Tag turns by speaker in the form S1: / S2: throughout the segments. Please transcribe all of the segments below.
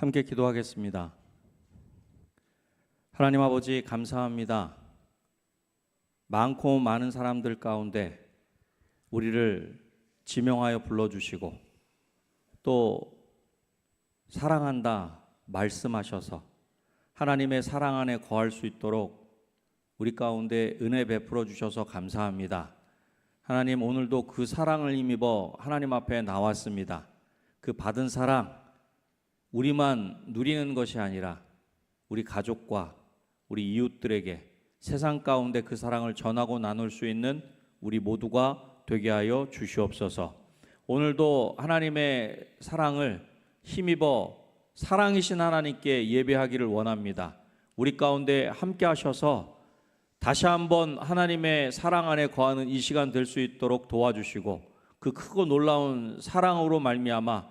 S1: 함께 기도하겠습니다. 하나님 아버지, 감사합니다. 많고 많은 사람들 가운데 우리를 지명하여 불러주시고 또 사랑한다 말씀하셔서 하나님의 사랑 안에 거할 수 있도록 우리 가운데 은혜 베풀어 주셔서 감사합니다. 하나님, 오늘도 그 사랑을 힘입어 하나님 앞에 나왔습니다. 그 받은 사랑, 우리만 누리는 것이 아니라 우리 가족과 우리 이웃들에게 세상 가운데 그 사랑을 전하고 나눌 수 있는 우리 모두가 되게 하여 주시옵소서. 오늘도 하나님의 사랑을 힘입어 사랑이신 하나님께 예배하기를 원합니다. 우리 가운데 함께 하셔서 다시 한번 하나님의 사랑 안에 거하는 이 시간 될 수 있도록 도와주시고 그 크고 놀라운 사랑으로 말미암아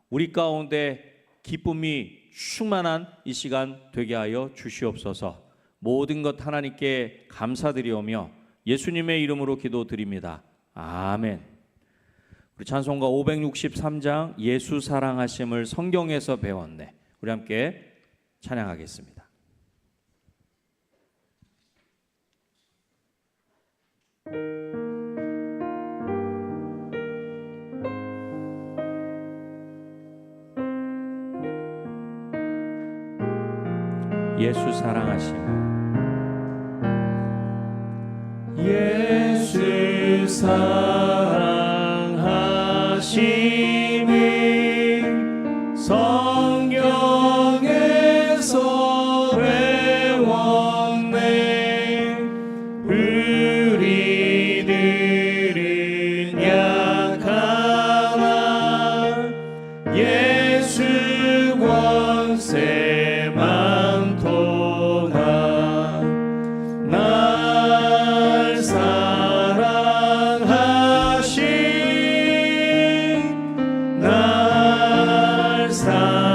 S1: 우리 가운데 기쁨이 충만한 이 시간 되게 하여 주시옵소서. 모든 것 하나님께 감사드리오며 예수님의 이름으로 기도드립니다. 아멘. 우리 찬송가 563장 예수 사랑하심을 성경에서 배웠네. 우리 함께 찬양하겠습니다. 예수 사랑하심,
S2: 예수 사랑하심이 성경에서 배웠네. 우리들은 약하나 예수 권세 많도다. 날 사랑하신 날 사랑하신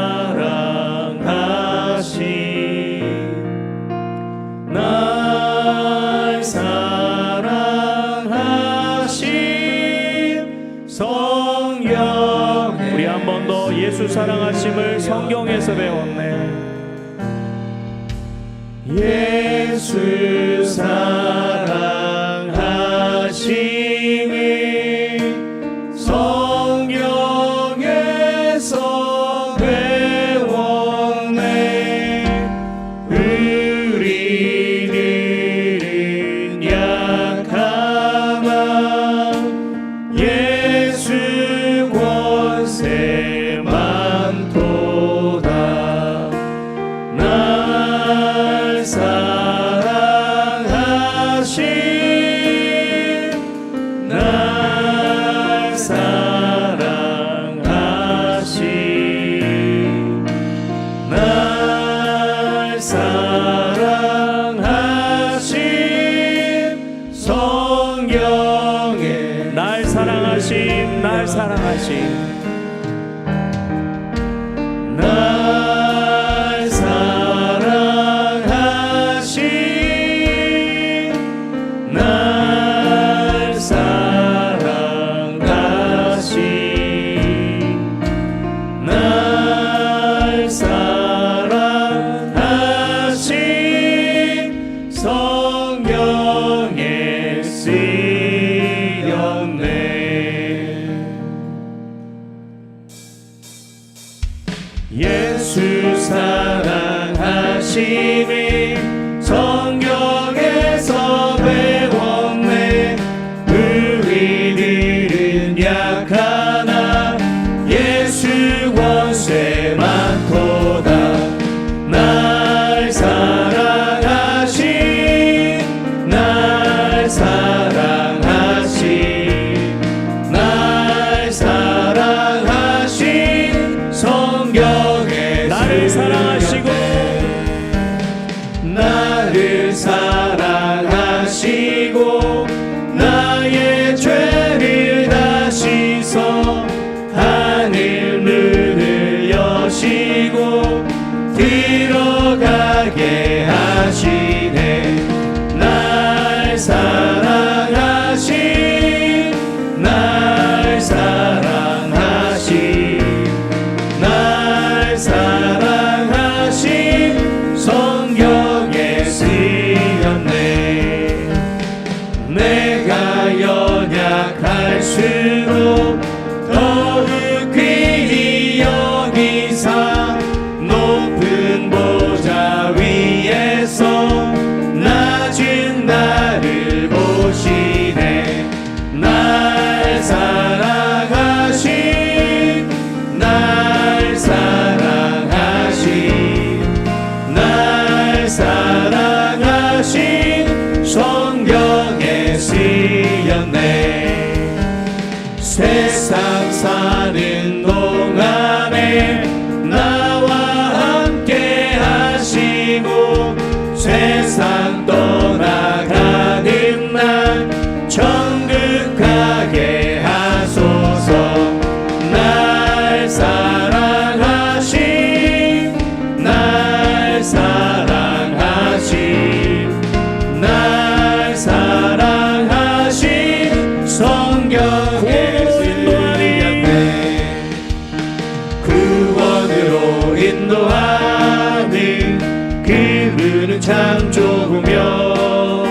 S2: 날 사랑하신 성경에 우리 한 번 더 예수 사랑하심을 성경에서 배웠네. 예수 사랑하심이 성경에서 배웠네. 우리들은 약하나 예수 권세 많도다. 날 사랑하신 날 사랑하신 날 사랑하신 성경에 날 사랑하신 날 사랑하신 날 사랑하신 날 사랑하신 날 사랑하신 성경에 쓰였네. 예수 사랑하심이 성경에서 배웠네. 우리들은 약하나 예수 권세 많도다. 날 사랑하신 날 사랑하신 날 사랑하신 성경에 나를 사랑하시고 나를 사랑하시고 나의 죄를 다 씻어 하늘 문을 여시고 들어가게 하시네. 날 사랑하신 날 사랑하신 날 사랑 사는 동안에 나와 함께 하시고 세상 떠나가는 날 천국 가게 하소서. 날 사랑하신 날 사랑하신 날 사랑하신 성경의 구원으로 인도하는 그분은 참 좋으며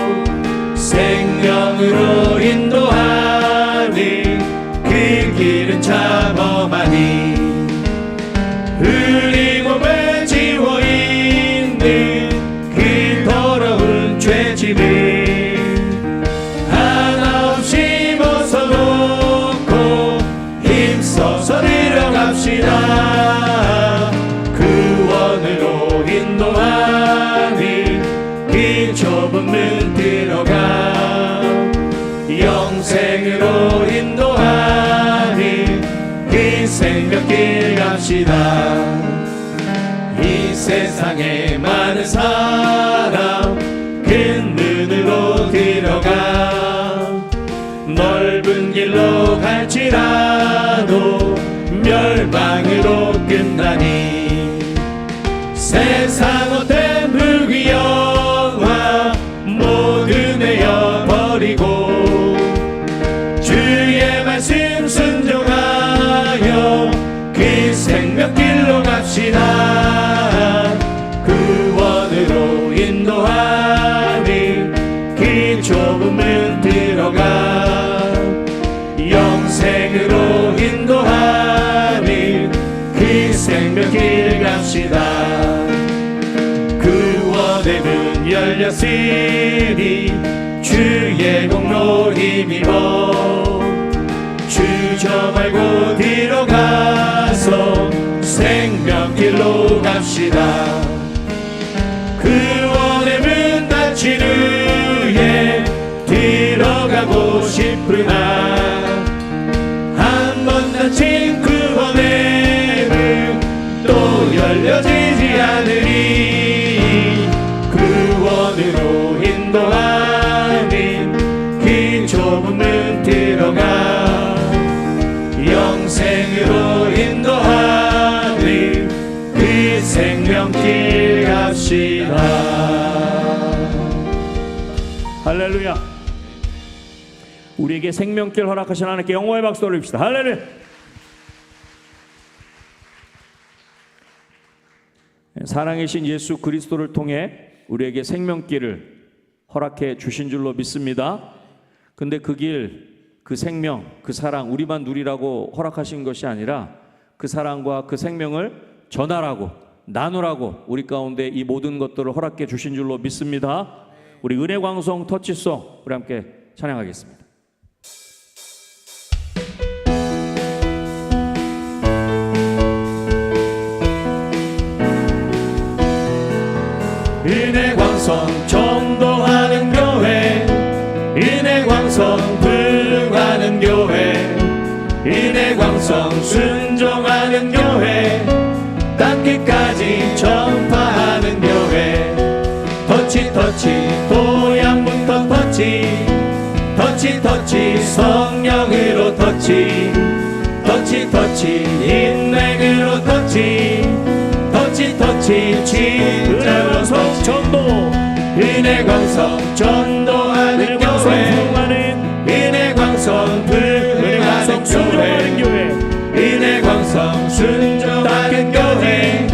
S2: 생명으로 인도하는 그 길은 참 험하니 흘린 몸에 지워 있는 그 더러운 죄짐을 하나 없이 벗어놓고 힘써서 들어갑시다. 구원으로 인도하는 그 좁은 문 들어가 영생으로 인도하는 그 생명길 갑시다. 이 세상에 많은 사람 큰 눈으로 들어가 넓은 길로 갈지라도 멸망으로 끝나니 세상 어떤 부귀영화 모두 내어버리고 주의 말씀 순종하여 그 생명길로 갑시다. 구원으로 인도하는 그 좁은 문 들어가 영생으로 인도하는 그 생명길 갑시다. 구원의 문 열렸으니 주의 공로 힘입어 주저 말고 들어가서 생명길로 갑시다. 구원의 문 닫힌 후에 들어가고 싶으나 한 번 닫힌 구원의 문 또 열려지지 않으리. 구원으로 인도하는 그 좁은 문 들어가 영생으로 인도하는 그 생명길 갑시다. 할렐루야. 우리에게 생명길 허락하신 하나님께 영광의 박수 올립시다. 할렐루야. 사랑이신 예수 그리스도를 통해 우리에게 생명길을 허락해 주신 줄로 믿습니다. 근데 그 길, 그 생명, 그 사랑 우리만 누리라고 허락하신 것이 아니라 그 사랑과 그 생명을 전하라고 나누라고 우리 가운데 이 모든 것들을 허락해 주신 줄로 믿습니다. 우리 은혜광송 터치송 우리 함께 찬양하겠습니다. 은혜광성 전도하는 교회 은혜광성 부흥하는 교회 은혜광성 순종하는 교회 땅끝까지 전파하는 교회 터치 도양부터 터치 성령으로 터치 인맥으로 터치 진짜로 전도 은혜광성 전도하는 교회 은혜광성 부흥하는 교회 은혜광성 순종하는 교회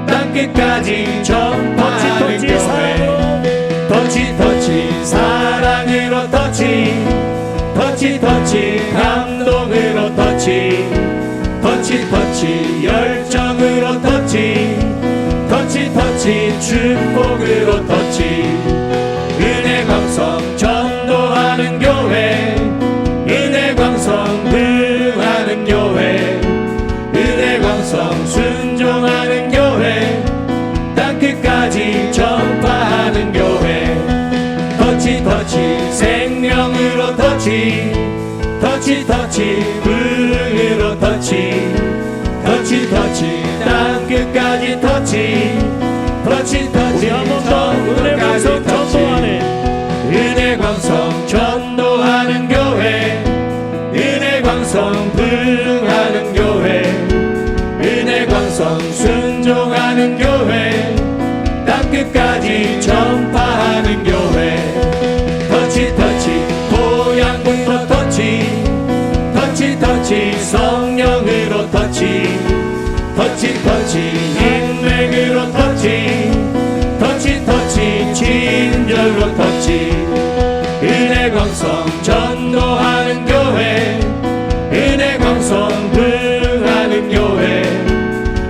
S2: 땅끝까지 전파하는 교회 터치 사랑으로 터치 감동으로 터치 열정으로 터치 축복으로 터치 은혜광성 전도하는 교회 은혜광성 부흥하는 교회 은혜광성 순종하는 교회 땅끝까지 전파하는 교회 터치 생명으로 터치 부흥으로
S3: 끝까지 터치
S2: 우리 한 번 더 은혜 광성 전도하네.
S3: 은혜 광성 전도하는 교회, 은혜 광성 부흥하는 교회, 은혜 광성 순종하는 교회, 땅끝까지 전파하는 교회. 터치 터치 고향부터 터치 터치 성령으로 터치 터치 인맥으로 터치 터치 친절로 터치. 은혜 광성 전도하는 교회, 은혜 광성 부흥하는 교회,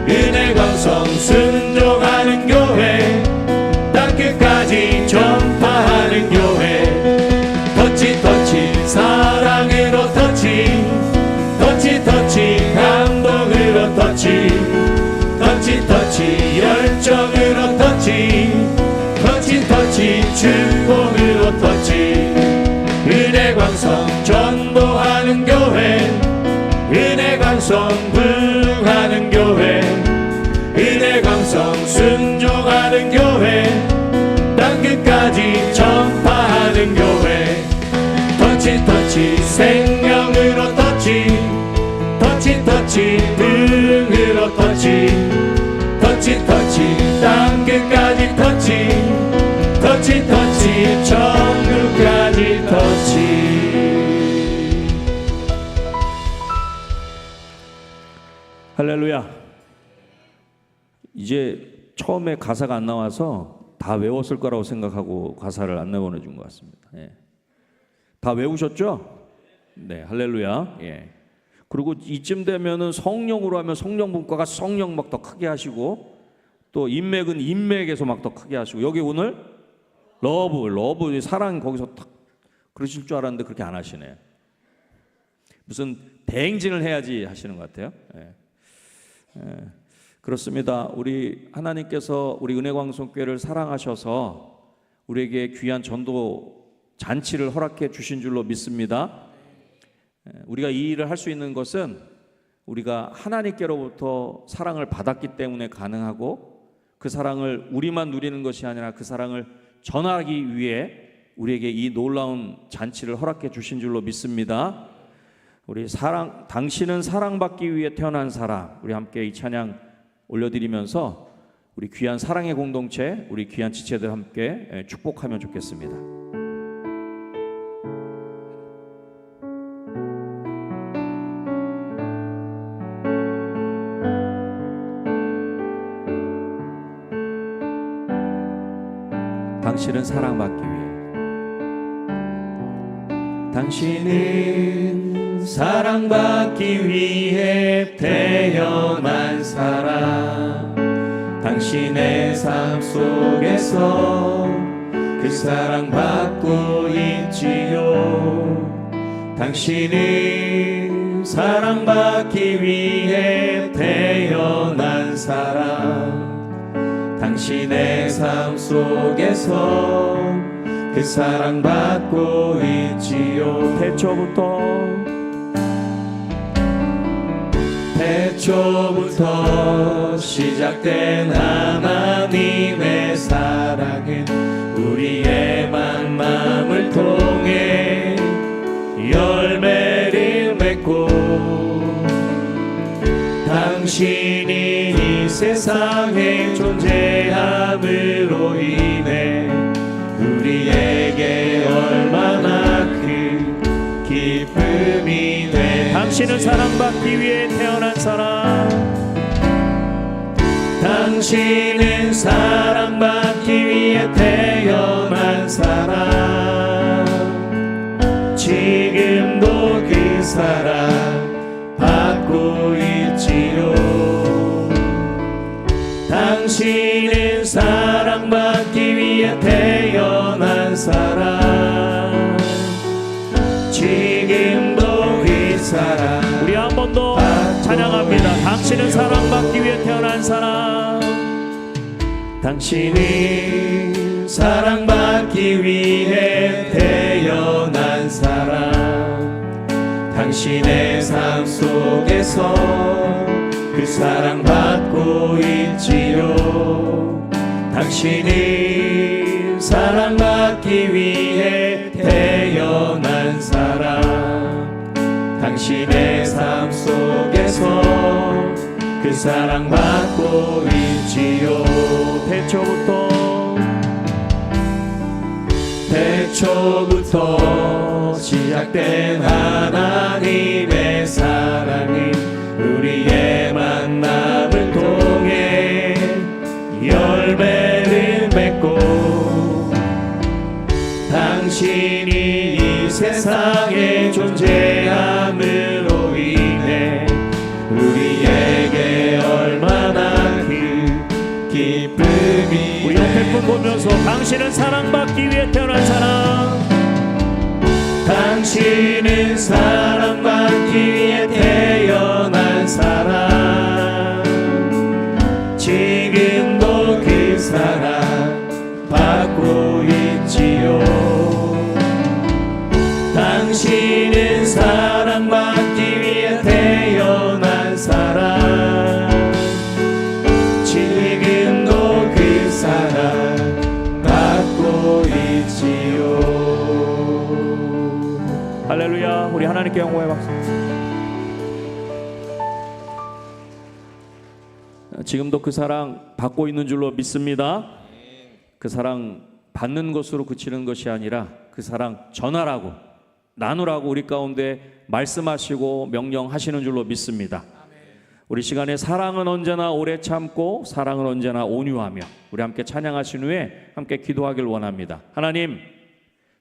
S3: 은혜 광성 순종하는 교회, 땅끝까지 전파하는 교회. 터치 사랑으로 터치 감동으로 터치 열정으로 터치 축복으로 터치. 은혜 광성 전도하는 교회, 은혜 광성 부흥하는 교회, 은혜 광성 순종하는 교회, 땅끝까지 전파하는 교회. 터치 생명으로 터치 부흥으로 터치 땅끝까지 터치 천국까지 터치.
S2: 할렐루야. 이제 처음에 가사가 안 나와서 다 외웠을 거라고 생각하고 가사를 안 내보내준 것 같습니다. 예. 다 외우셨죠? 네, 할렐루야. 예. 그리고 이쯤 되면은 성령으로 하면 성령 분과가 성령 막 더 크게 하시고, 또 인맥은 인맥에서 막 더 크게 하시고, 여기 오늘 러브 사랑 거기서 탁 그러실 줄 알았는데 그렇게 안 하시네. 무슨 대행진을 해야지 하시는 것 같아요. 예. 예. 그렇습니다. 우리 하나님께서 우리 은혜광성교회를 사랑하셔서 우리에게 귀한 전도 잔치를 허락해 주신 줄로 믿습니다. 우리가 이 일을 할 수 있는 것은 우리가 하나님께로부터 사랑을 받았기 때문에 가능하고, 그 사랑을 우리만 누리는 것이 아니라 그 사랑을 전하기 위해 우리에게 이 놀라운 잔치를 허락해 주신 줄로 믿습니다. 우리 당신은 사랑받기 위해 태어난 사람, 우리 함께 이 찬양 올려드리면서 우리 귀한 사랑의 공동체, 우리 귀한 지체들 함께 축복하면 좋겠습니다. 당신은 사랑받기 위해,
S3: 당신은 사랑받기 위해 태어난 사람, 당신의 삶 속에서 그 사랑받고 있지요. 당신은 사랑받기 위해 태어난 사람, 당신의 삶 속에서 그 사랑받고 있지요. 태초부터 시작된 하나님의 사랑은 우리의 만남을 통해 열매를 맺고, 당신이 이 세상에 존재함으로 인해 우리에게 얼마나 큰 기쁨이 돼.
S2: 당신은 사랑받기 위해 태어난 사람,
S3: 당신은 사랑받기 위해 태어난 사람, 지금도 그 사랑 받고 있지요. 당신은 사랑받기 위해 태어난 사람, 지금도 그 사랑.
S2: 우리 한 번 더 찬양합니다. 당신은 사랑받기 위해 태어난 사람,
S3: 당신은 사랑받기 위해 태어난 사람, 당신의 삶 속에서 그 사랑 받고 있지요. 당신은 사랑받기 위해 태어난 사람. 당신의 삶 속에서 그 사랑 받고 있지요. 태초부터 시작된 하나님의 사랑은 우리의 만남을 통해 열매를 맺고, 당신이 이 세상에 존재함으로 인해 우리에게 얼마나 큰 기쁨이.
S2: 우리 옆에 분 보면서 당신은 사랑받기 위해 태어난 사람.
S3: 당신은 사랑받기 위해 태어난 사람. 지금도 그 사랑 받고 있지요. 당신은 사랑받기 위해 태어난 사람. 지금도 그 사랑 받고 있지요.
S2: 할렐루야. 우리 하나님께 영광의 박수. 지금도 그 사랑 받고 있는 줄로 믿습니다. 그 사랑 받는 것으로 그치는 것이 아니라 그 사랑 전하라고, 나누라고 우리 가운데 말씀하시고 명령하시는 줄로 믿습니다. 우리 시간에 사랑은 언제나 오래 참고 사랑은 언제나 온유하며, 우리 함께 찬양하신 후에 함께 기도하길 원합니다. 하나님,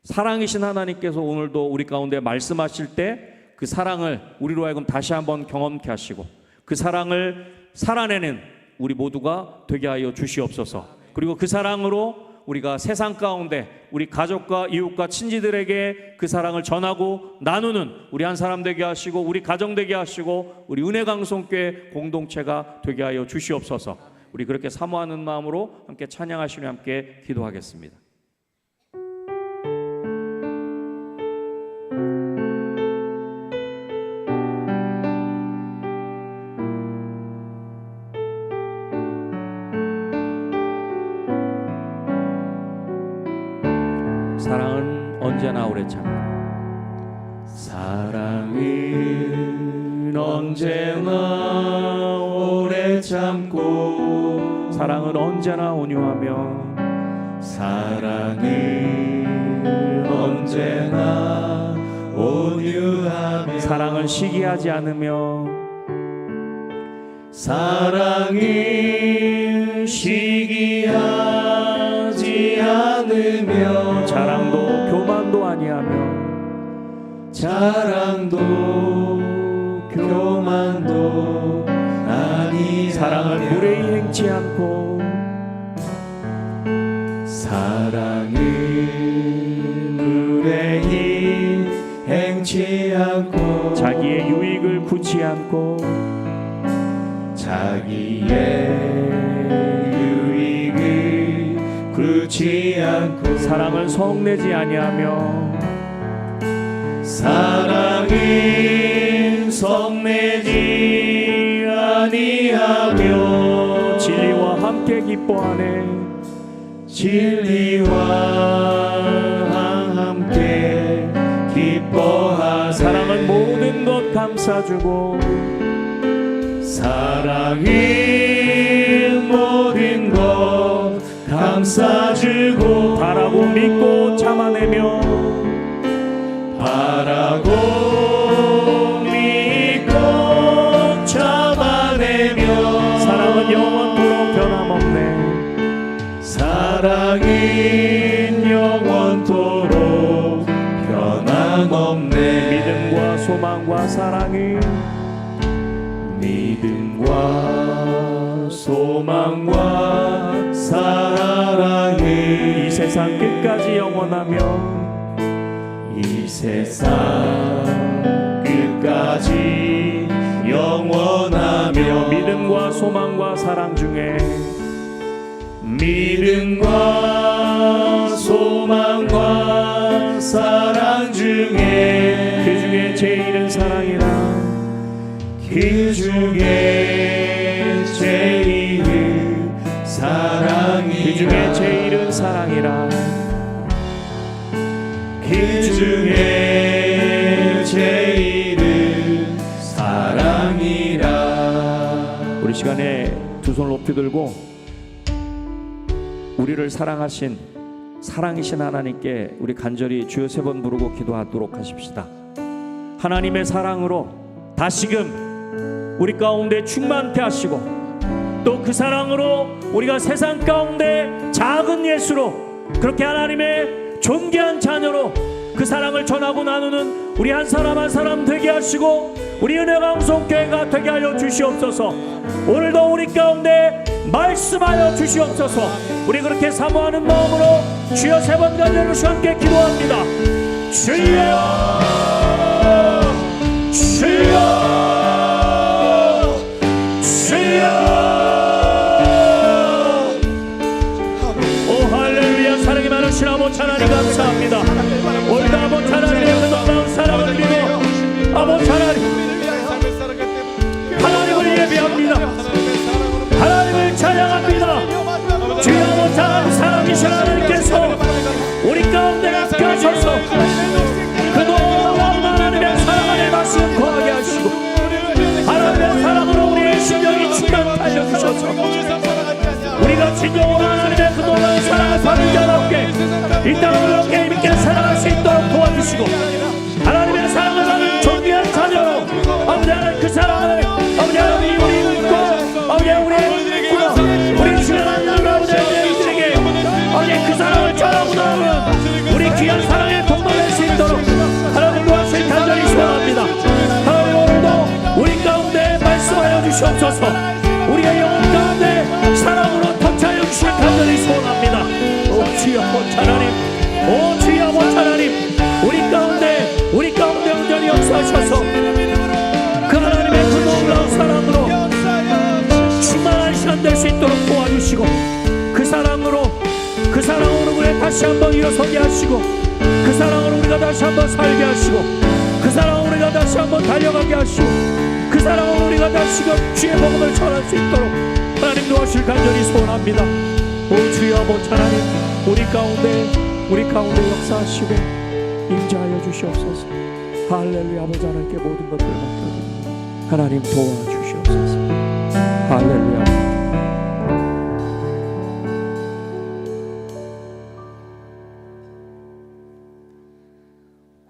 S2: 사랑이신 하나님께서 오늘도 우리 가운데 말씀하실 때 그 사랑을 우리로 하여금 다시 한번 경험케 하시고, 그 사랑을 살아내는 우리 모두가 되게 하여 주시옵소서. 그리고 그 사랑으로 우리가 세상 가운데 우리 가족과 이웃과 친지들에게 그 사랑을 전하고 나누는 우리 한 사람 되게 하시고, 우리 가정 되게 하시고, 우리 은혜강성교회 공동체가 되게 하여 주시옵소서. 우리 그렇게 사모하는 마음으로 함께 찬양하시며 함께 기도하겠습니다. 사랑은 언제나 오래 참고,
S3: 사랑은 언제나 오래 참고,
S2: 사랑은 언제나 온유하며,
S3: 사랑은 언제나 온유하며,
S2: 사랑은 시기하지 않으며,
S3: 사랑은 시기하지 않으며,
S2: 자랑도 교만도 아니하며,
S3: 자랑도 교만도 아니.
S2: 사랑은 무례히 행치 않고,
S3: 사랑은 무례히 행치 않고,
S2: 자기의 유익을 구치 않고,
S3: 자기의 유익을 구치 않고,
S2: 사랑은 성내지 아니하며,
S3: 사랑은 성내지 아니하며,
S2: 진리와 함께 기뻐하네.
S3: 진리와 함께 기뻐하네.
S2: 사랑은 모든 것 감싸주고,
S3: 사랑은 모든 것 감싸주고,
S2: 바라고 믿고 참아내며,
S3: 바라고 믿고 참아내며,
S2: 사랑은 영원토록 변함없네.
S3: 사랑은 영원토록 변함없네.
S2: 믿음과 소망과 사랑이,
S3: 믿음과 소망과 사랑이
S2: 이 세상 끝까지 영원하며,
S3: 이 세상 끝까지 영원하며,
S2: 믿음과 소망과 사랑 중에,
S3: 믿음과 소망과 사랑 중에,
S2: 그 중에 제일은 사랑이라.
S3: 그 그 중에 제일은 사랑이라.
S2: 그 중에 제일은 사랑이라.
S3: 그 중에 제일은 사랑이라.
S2: 우리 시간에 두 손을 높이 들고 우리를 사랑이신 하나님께 우리 간절히 주여 세 번 부르고 기도하도록 하십시다. 하나님의 사랑으로 다시금 우리 가운데 충만케 하시고, 또 그 사랑으로 우리가 세상 가운데 작은 예수로 그렇게 하나님의 존귀한 자녀로 그 사랑을 전하고 나누는 우리 한 사람 한 사람 되게 하시고, 우리 은혜방송교회가 되게 하여 주시옵소서. 오늘도 우리 가운데 말씀하여 주시옵소서. 우리 그렇게 사모하는 마음으로 주여 세 번 간절히 함께 기도합니다. 주여, 주여, 주여. 오 할렐루야. 사랑이 많으신 아버지 하나님 감사합니다. 오늘도 아버지 하나님의 그 놀라운 사랑을 드리고 아버지 하나님을 예배합니다. 하나님을 찬양합니다. 주여 아버지 하나님 사랑이신 하나님께서 우리 가운데 함께 하셔서 그 놀라운 하나님의 사랑 안에 말씀 거하게 하시고, 하나님의 사랑으로 우리의 심령이 충만하게 하여주셔서 우리가 진정으로 하나님의 그 놀라운 사랑을 받은 자답게 이 땅을 이렇게 힘있게 사랑할 수 있도록 도와주시고, 하나님의 사랑을 받은 존귀한 자녀로 아버지 하나님 그 사랑을 아버지 하나님 우리 믿고 아버지 우리 믿고 우리 주여 하나님 아버지 우리에게 아버지 그 사랑을 전하고 나오는 우리 귀한 사랑의 동반할 수 있도록 하나님 도와주실 간절히 소원합니다. 하나님 오늘도 우리 가운데 말씀하여 주시옵소서. 우리의 영혼 가운데 사랑으로 터치하여 주실 간절히 소원합니다. 오 주여 아버지 하나님, 오 주여 아버지 하나님, 우리 가운데 온전히 역사하셔서 그 하나님의 그 놀라운 사랑으로 충만한 시간 될 수 있도록 도와주시고, 그 사랑으로 우리 다시 한번 일어서게 하시고, 그 사랑으로 우리가 다시 한번 살게 하시고, 그 사랑으로 우리가 다시 한번 달려가게 하시고, 그 사랑으로 우리가 다시금 주의 복음을 전할 수 있도록 하나님 도와주실 간절히 소원합니다. 오 주여 아버지 하나님, 우리 가운데 역사하시고 임재하여 주시옵소서. 할렐루야. 아버지 하나님께 모든 것들을 맡겨드립니다. 하나님 도와주시옵소서. 할렐루야.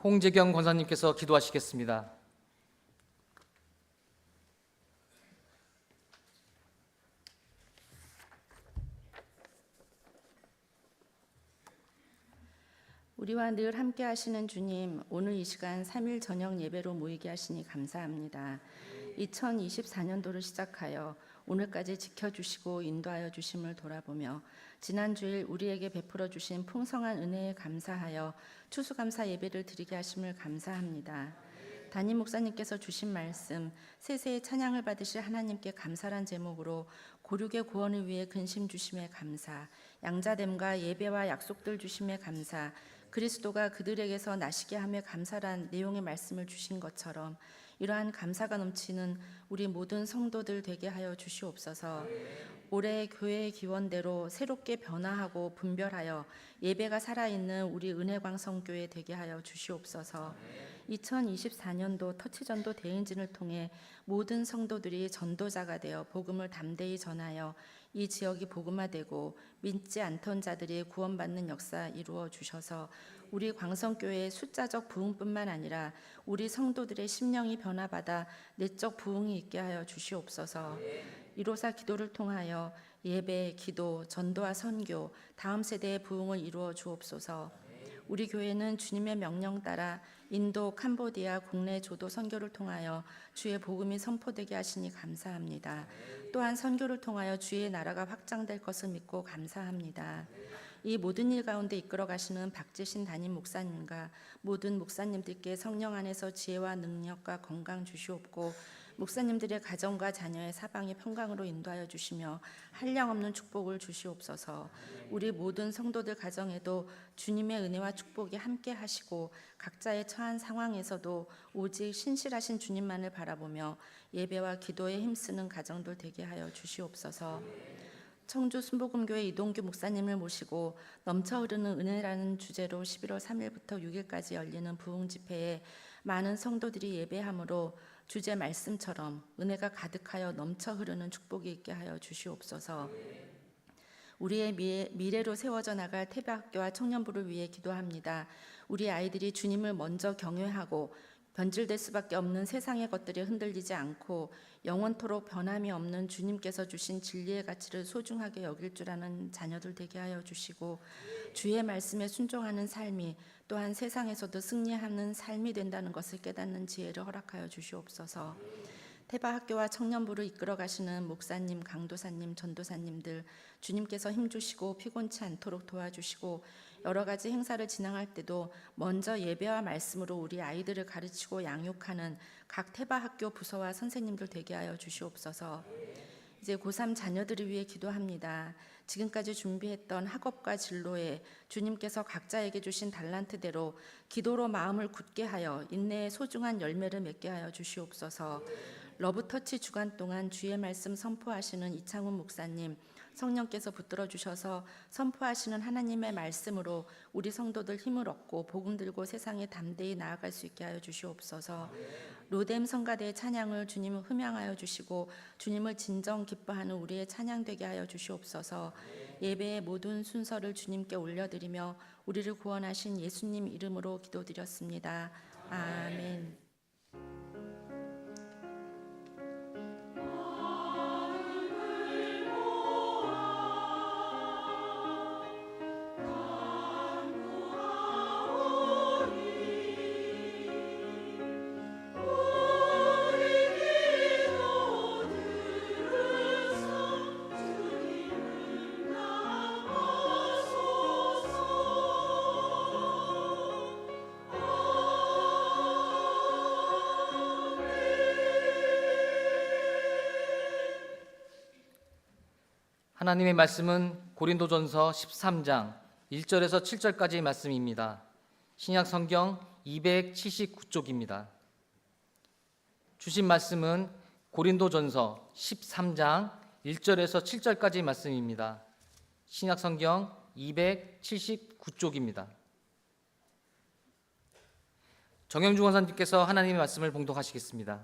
S4: 홍재경 권사님께서 기도하시겠습니다.
S5: 우리와 늘 함께 하시는 주님, 오늘 이 시간 3일 저녁 예배로 모이게 하시니 감사합니다. 2024년도를 시작하여 오늘까지 지켜주시고 인도하여 주심을 돌아보며 지난주일 우리에게 베풀어 주신 풍성한 은혜에 감사하여 추수감사 예배를 드리게 하심을 감사합니다. 담임 목사님께서 주신 말씀, 세세의 찬양을 받으실 하나님께 감사란 제목으로 고륙의 구원을 위해 근심 주심에 감사, 양자됨과 예배와 약속들 주심에 감사, 그리스도가 그들에게서 나시게 하며 감사란 내용의 말씀을 주신 것처럼 이러한 감사가 넘치는 우리 모든 성도들 되게 하여 주시옵소서. 올해 교회의 기원대로 새롭게 변화하고 분별하여 예배가 살아있는 우리 은혜광성교회 되게 하여 주시옵소서. 2024년도 터치전도 대행진을 통해 모든 성도들이 전도자가 되어 복음을 담대히 전하여 이 지역이 복음화되고 믿지 않던 자들이 구원받는 역사 이루어 주셔서 우리 광성교회의 숫자적 부흥뿐만 아니라 우리 성도들의 심령이 변화받아 내적 부흥이 있게 하여 주시옵소서. 이로사 기도를 통하여 예배, 기도, 전도와 선교, 다음 세대의 부흥을 이루어 주옵소서. 우리 교회는 주님의 명령 따라 인도, 캄보디아 국내 조도 선교를 통하여 주의 복음이 선포되게 하시니 감사합니다. 또한 선교를 통하여 주의 나라가 확장될 것을 믿고 감사합니다. 이 모든 일 가운데 이끌어 가시는 박재신 담임 목사님과 모든 목사님들께 성령 안에서 지혜와 능력과 건강 주시옵고 목사님들의 가정과 자녀의 사방이 평강으로 인도하여 주시며 한량없는 축복을 주시옵소서. 우리 모든 성도들 가정에도 주님의 은혜와 축복이 함께 하시고 각자의 처한 상황에서도 오직 신실하신 주님만을 바라보며 예배와 기도에 힘쓰는 가정들 되게 하여 주시옵소서. 청주 순복음교회 이동규 목사님을 모시고 넘쳐 흐르는 은혜라는 주제로 11월 3일부터 6일까지 열리는 부흥 집회에 많은 성도들이 예배함으로 주제 말씀처럼 은혜가 가득하여 넘쳐 흐르는 축복이 있게 하여 주시옵소서. 우리의 미래로 세워져 나갈 태백학교와 청년부를 위해 기도합니다. 우리 아이들이 주님을 먼저 경외하고 변질될 수밖에 없는 세상의 것들이 흔들리지 않고 영원토록 변함이 없는 주님께서 주신 진리의 가치를 소중하게 여길 줄 아는 자녀들 되게 하여 주시고 주의 말씀에 순종하는 삶이 또한 세상에서도 승리하는 삶이 된다는 것을 깨닫는 지혜를 허락하여 주시옵소서. 태바학교와 청년부를 이끌어 가시는 목사님, 강도사님, 전도사님들 주님께서 힘주시고 피곤치 않도록 도와주시고 여러 가지 행사를 진행할 때도 먼저 예배와 말씀으로 우리 아이들을 가르치고 양육하는 각 태바학교 부서와 선생님들 되게 하여 주시옵소서. 이제 고3 자녀들을 위해 기도합니다. 지금까지 준비했던 학업과 진로에 주님께서 각자에게 주신 달란트대로 기도로 마음을 굳게 하여 인내의 소중한 열매를 맺게 하여 주시옵소서. 러브터치 주간 동안 주의 말씀 선포하시는 이창훈 목사님, 성령께서 붙들어 주셔서 선포하시는 하나님의 말씀으로 우리 성도들 힘을 얻고 복음 들고 세상에 담대히 나아갈 수 있게 하여 주시옵소서. 로뎀 성가대의 찬양을 주님을 흠양하여 주시고 주님을 진정 기뻐하는 우리의 찬양 되게 하여 주시옵소서. 예배의 모든 순서를 주님께 올려드리며 우리를 구원하신 예수님 이름으로 기도드렸습니다. 아멘.
S4: 하나님의 말씀은 고린도전서 13장 1절에서 7절까지의 말씀입니다. 신약 성경 279쪽입니다. 주신 말씀은 고린도전서 13장 1절에서 7절까지의 말씀입니다. 신약 성경 279쪽입니다. 정영주 권사님께서 하나님의 말씀을 봉독하시겠습니다.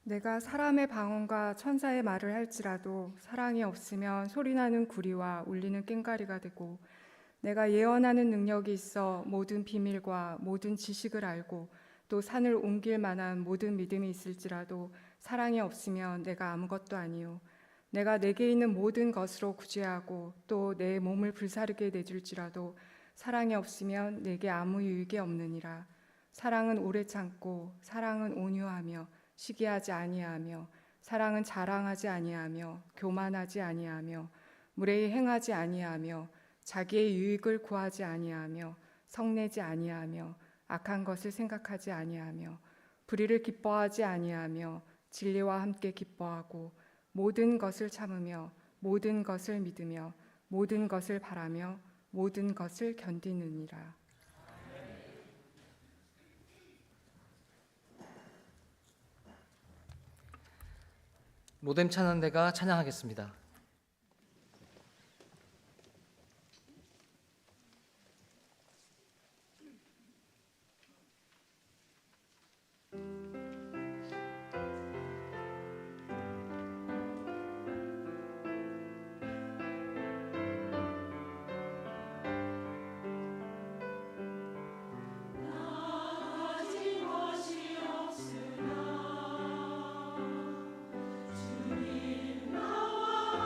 S6: 내가 사람의 방언과 천사의 말을 할지라도 사랑이 없으면 소리나는 구리와 울리는 꽹과리가 되고 내가 예언하는 능력이 있어 모든 비밀과 모든 지식을 알고 또 산을 옮길 만한 모든 믿음이 있을지라도 사랑이 없으면 내가 아무것도 아니요 내가 내게 있는 모든 것으로 구제하고 또 내 몸을 불사르게 내줄지라도 사랑이 없으면 내게 아무 유익이 없느니라. 사랑은 오래 참고 사랑은 온유하며 시기하지 아니하며 사랑은 자랑하지 아니하며 교만하지 아니하며 무례히 행하지 아니하며 자기의 유익을 구하지 아니하며 성내지 아니하며 악한 것을 생각하지 아니하며 불의를 기뻐하지 아니하며 진리와 함께 기뻐하고 모든 것을 참으며 모든 것을 믿으며 모든 것을 바라며 모든 것을 견디느니라.
S4: 로뎀 찬양대가 찬양하겠습니다.
S3: 주님 나와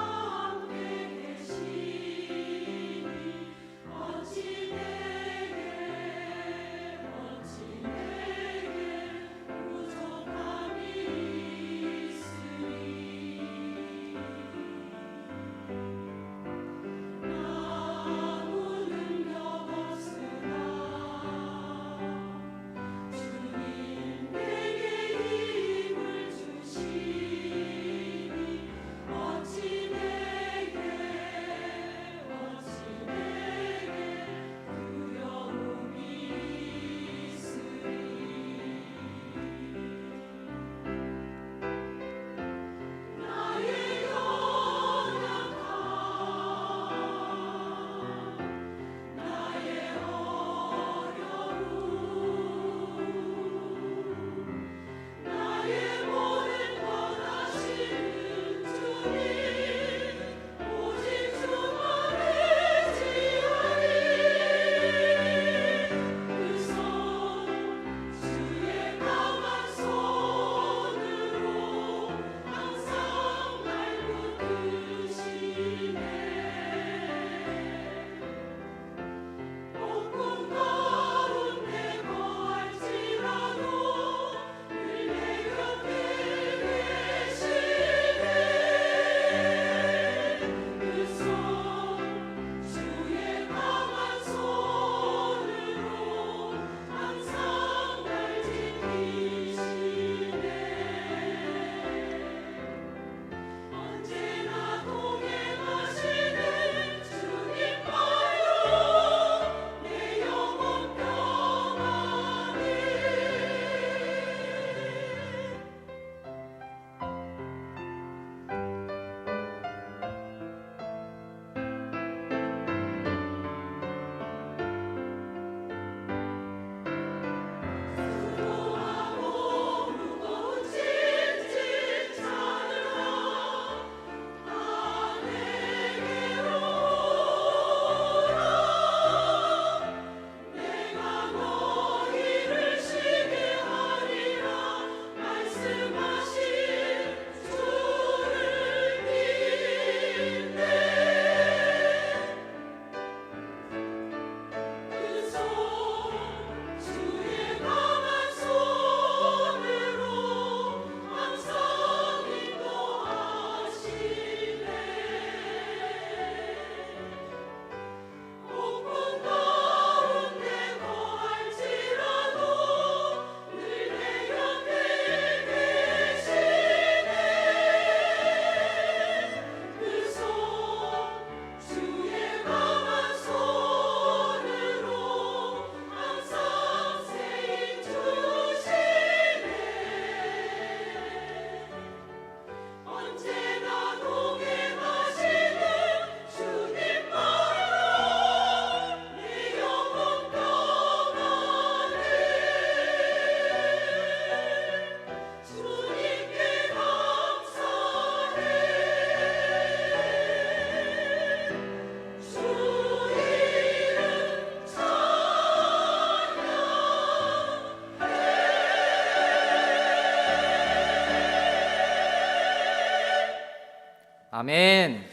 S4: 아멘.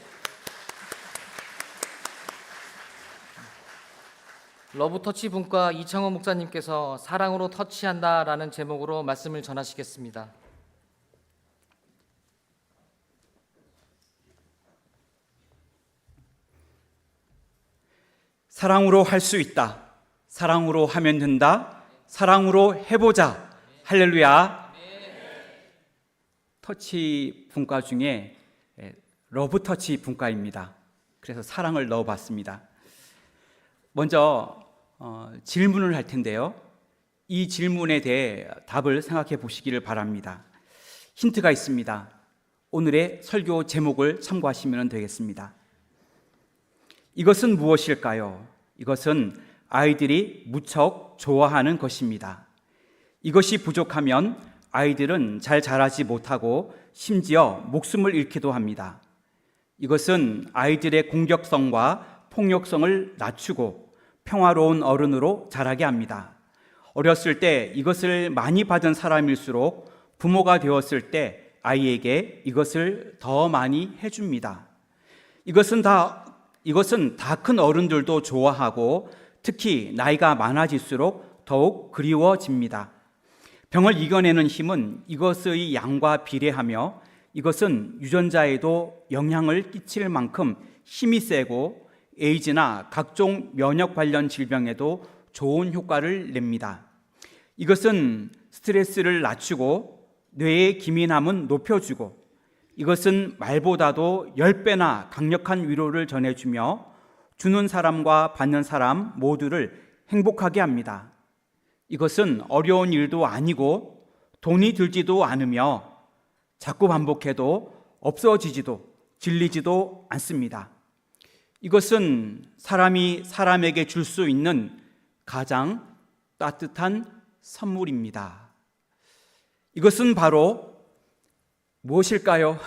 S4: 러브터치 분과 이창호 목사님께서 사랑으로 터치한다라는 제목으로 말씀을 전하시겠습니다.
S7: 사랑으로 할 수 있다. 사랑으로 하면 된다. 사랑으로 해보자. 할렐루야. 터치 분과 중에 러브 터치 분과입니다. 그래서 사랑을 넣어봤습니다. 먼저 질문을 할 텐데요. 이 질문에 대해 답을 생각해 보시기를 바랍니다. 힌트가 있습니다. 오늘의 설교 제목을 참고하시면 되겠습니다. 이것은 무엇일까요? 이것은 아이들이 무척 좋아하는 것입니다. 이것이 부족하면 아이들은 잘 자라지 못하고 심지어 목숨을 잃기도 합니다. 이것은 아이들의 공격성과 폭력성을 낮추고 평화로운 어른으로 자라게 합니다. 어렸을 때 이것을 많이 받은 사람일수록 부모가 되었을 때 아이에게 이것을 더 많이 해줍니다. 이것은 다 큰 어른들도 좋아하고 특히 나이가 많아질수록 더욱 그리워집니다. 병을 이겨내는 힘은 이것의 양과 비례하며 이것은 유전자에도 영향을 끼칠 만큼 힘이 세고 에이즈나 각종 면역 관련 질병에도 좋은 효과를 냅니다. 이것은 스트레스를 낮추고 뇌의 기민함은 높여주고 이것은 말보다도 10배나 강력한 위로를 전해주며 주는 사람과 받는 사람 모두를 행복하게 합니다. 이것은 어려운 일도 아니고 돈이 들지도 않으며 자꾸 반복해도 없어지지도 질리지도 않습니다. 이것은 사람이 사람에게 줄 수 있는 가장 따뜻한 선물입니다. 이것은 바로 무엇일까요?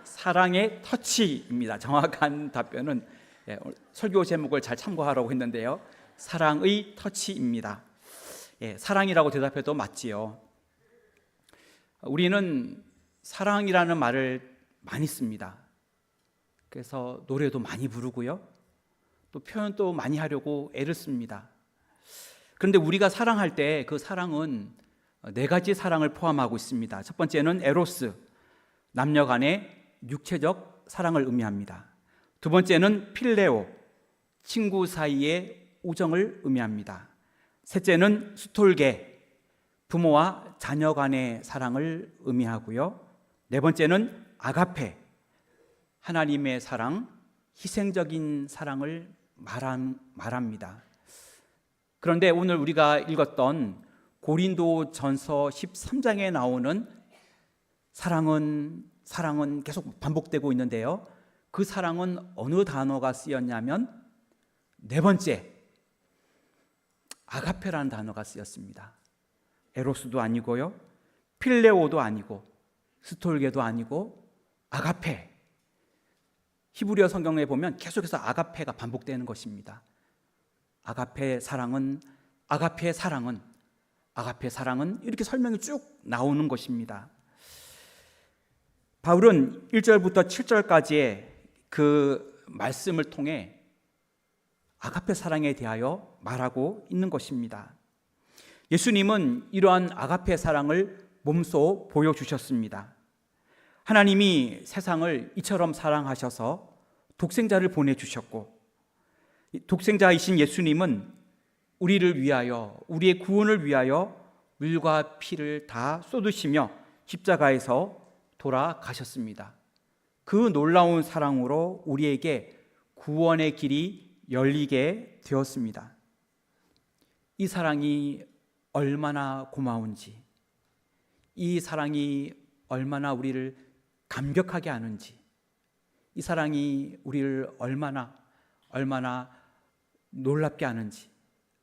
S7: 사랑의 터치입니다. 정확한 답변은 설교 제목을 잘 참고하라고 했는데요. 사랑의 터치입니다. 사랑이라고 대답해도 맞지요. 우리는 사랑이라는 말을 많이 씁니다. 그래서 노래도 많이 부르고요. 또 표현도 많이 하려고 애를 씁니다. 그런데 우리가 사랑할 때 그 사랑은 4가지 사랑을 포함하고 있습니다. 첫 번째는 에로스, 남녀 간의 육체적 사랑을 의미합니다. 두 번째는 필레오, 친구 사이의 우정을 의미합니다. 셋째는 스톨게, 부모와 자녀 간의 사랑을 의미하고요. 네 번째는 아가페, 하나님의 사랑, 희생적인 사랑을 말합니다. 그런데 오늘 우리가 읽었던 고린도전서 13장에 나오는 사랑은 계속 반복되고 있는데요. 그 사랑은 어느 단어가 쓰였냐면 4번째 아가페라는 단어가 쓰였습니다. 에로스도 아니고요, 필레오도 아니고 스톨게도 아니고 아가페. 히브리어 성경에 보면 계속해서 아가페가 반복되는 것입니다. 아가페 사랑은 이렇게 설명이 쭉 나오는 것입니다. 바울은 1절부터 7절까지의 그 말씀을 통해 아가페 사랑에 대하여 말하고 있는 것입니다. 예수님은 이러한 아가페 사랑을 몸소 보여주셨습니다. 하나님이 세상을 이처럼 사랑하셔서 독생자를 보내주셨고, 독생자이신 예수님은 우리를 위하여, 우리의 구원을 위하여 물과 피를 다 쏟으시며 십자가에서 돌아가셨습니다. 그 놀라운 사랑으로 우리에게 구원의 길이 열리게 되었습니다. 이 사랑이 얼마나 고마운지, 이 사랑이 얼마나 우리를 감격하게 하는지, 이 사랑이 우리를 얼마나 놀랍게 하는지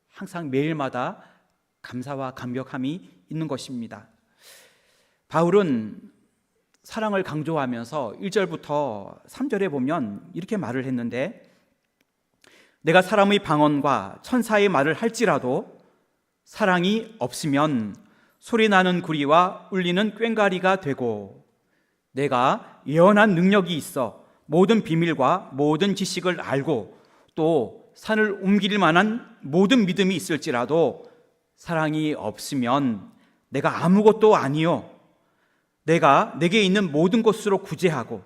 S7: 항상 매일마다 감사와 감격함이 있는 것입니다. 바울은 사랑을 강조하면서 1절부터 3절에 보면 이렇게 말을 했는데, 내가 사람의 방언과 천사의 말을 할지라도 사랑이 없으면 소리나는 구리와 울리는 꽹과리가 되고, 내가 예언한 능력이 있어 모든 비밀과 모든 지식을 알고 또 산을 옮길 만한 모든 믿음이 있을지라도 사랑이 없으면 내가 아무것도 아니요 내가 내게 있는 모든 것으로 구제하고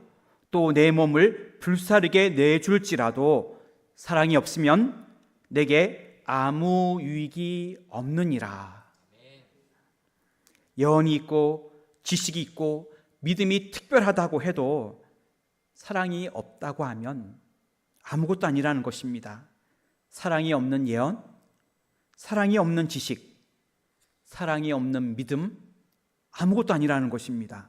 S7: 또 내 몸을 불사르게 내줄지라도 사랑이 없으면 내게 아무 유익이 없느니라. 예언이 있고 지식이 있고 믿음이 특별하다고 해도 사랑이 없다고 하면 아무것도 아니라는 것입니다. 사랑이 없는 예언, 사랑이 없는 지식, 사랑이 없는 믿음, 아무것도 아니라는 것입니다.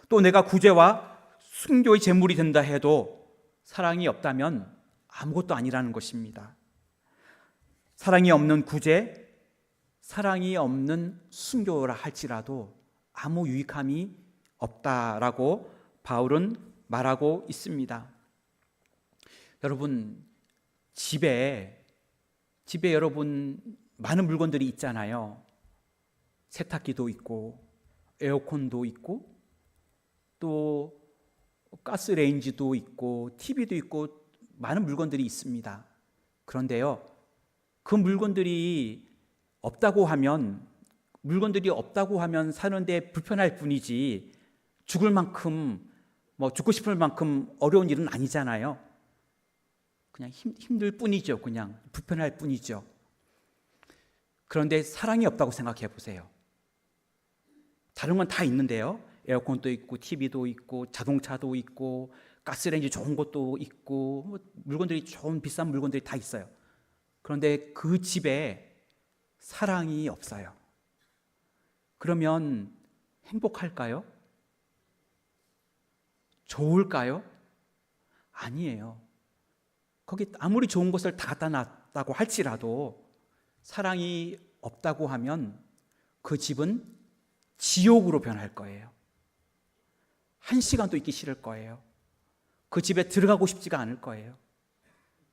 S7: 또 내가 구제와 순교의 제물이 된다 해도 사랑이 없다면 아무것도 아니라는 것입니다. 사랑이 없는 구제, 사랑이 없는 순교라 할지라도 아무 유익함이 없다라고 바울은 말하고 있습니다. 여러분, 집에 여러분 많은 물건들이 있잖아요. 세탁기도 있고 에어컨도 있고 또 가스레인지도 있고 TV도 있고 많은 물건들이 있습니다. 그런데요, 그 물건들이 없다고 하면 사는데 불편할 뿐이지 죽을 만큼 죽고 싶을 만큼 어려운 일은 아니잖아요. 그냥 힘들 뿐이죠. 그냥 불편할 뿐이죠. 그런데 사랑이 없다고 생각해 보세요. 다른 건 다 있는데요. 에어컨도 있고 TV도 있고 자동차도 있고 가스레인지 좋은 것도 있고 물건들이 좋은 비싼 물건들이 다 있어요. 그런데 그 집에 사랑이 없어요. 그러면 행복할까요? 좋을까요? 아니에요. 거기 아무리 좋은 것을 다 갖다 놨다고 할지라도 사랑이 없다고 하면 그 집은 지옥으로 변할 거예요. 한 시간도 있기 싫을 거예요. 그 집에 들어가고 싶지가 않을 거예요.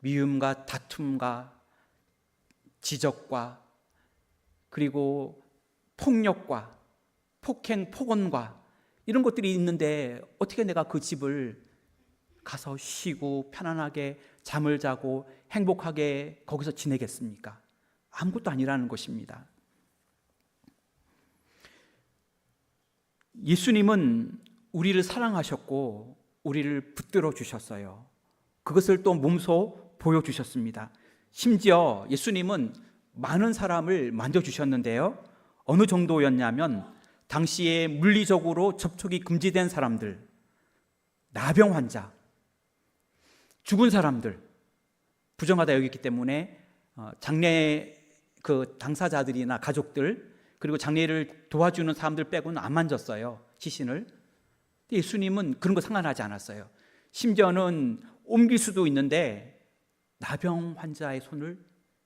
S7: 미움과 다툼과 지적과 그리고 폭력과 폭행, 폭언과 이런 것들이 있는데 어떻게 내가 그 집을 가서 쉬고 편안하게 잠을 자고 행복하게 거기서 지내겠습니까? 아무것도 아니라는 것입니다. 예수님은 우리를 사랑하셨고 우리를 붙들어 주셨어요. 그것을 또 몸소 보여주셨습니다. 심지어 예수님은 많은 사람을 만져주셨는데요. 어느 정도였냐면 당시에 물리적으로 접촉이 금지된 사람들, 나병 환자, 죽은 사람들, 부정하다 여겼기 때문에 장례 그 당사자들이나 가족들 그리고 장례를 도와주는 사람들 빼고는 안 만졌어요. 시신을. 예수님은 그런 거 상관하지 않았어요. 심지어는 옮길 수도 있는데 나병 환자의 손을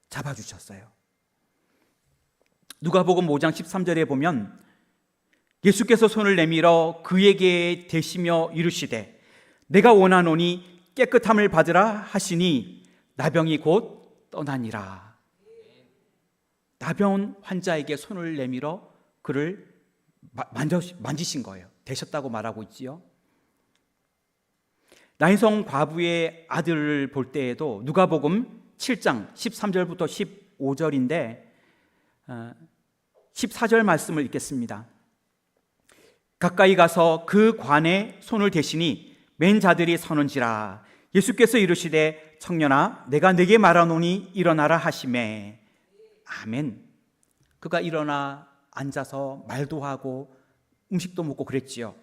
S7: 잡아주셨어요. 누가복음 5장 13절에 보면 예수께서 손을 내밀어 그에게 대시며 이르시되 내가 원하노니 깨끗함을 받으라 하시니 나병이 곧 떠나니라. 나병 환자에게 손을 내밀어 그를 만지신 거예요. 되셨다고 말하고 있지요. 나인성 과부의 아들을 볼 때에도 누가복음 7장 13절부터 15절인데 14절 말씀을 읽겠습니다. 가까이 가서 그 관에 손을 대시니 맨 자들이 서는지라. 예수께서 이르시되 청년아 내가 네게 말하노니 일어나라 하시매. 아멘. 그가 일어나 앉아서 말도 하고 음식도 먹고 그랬지요.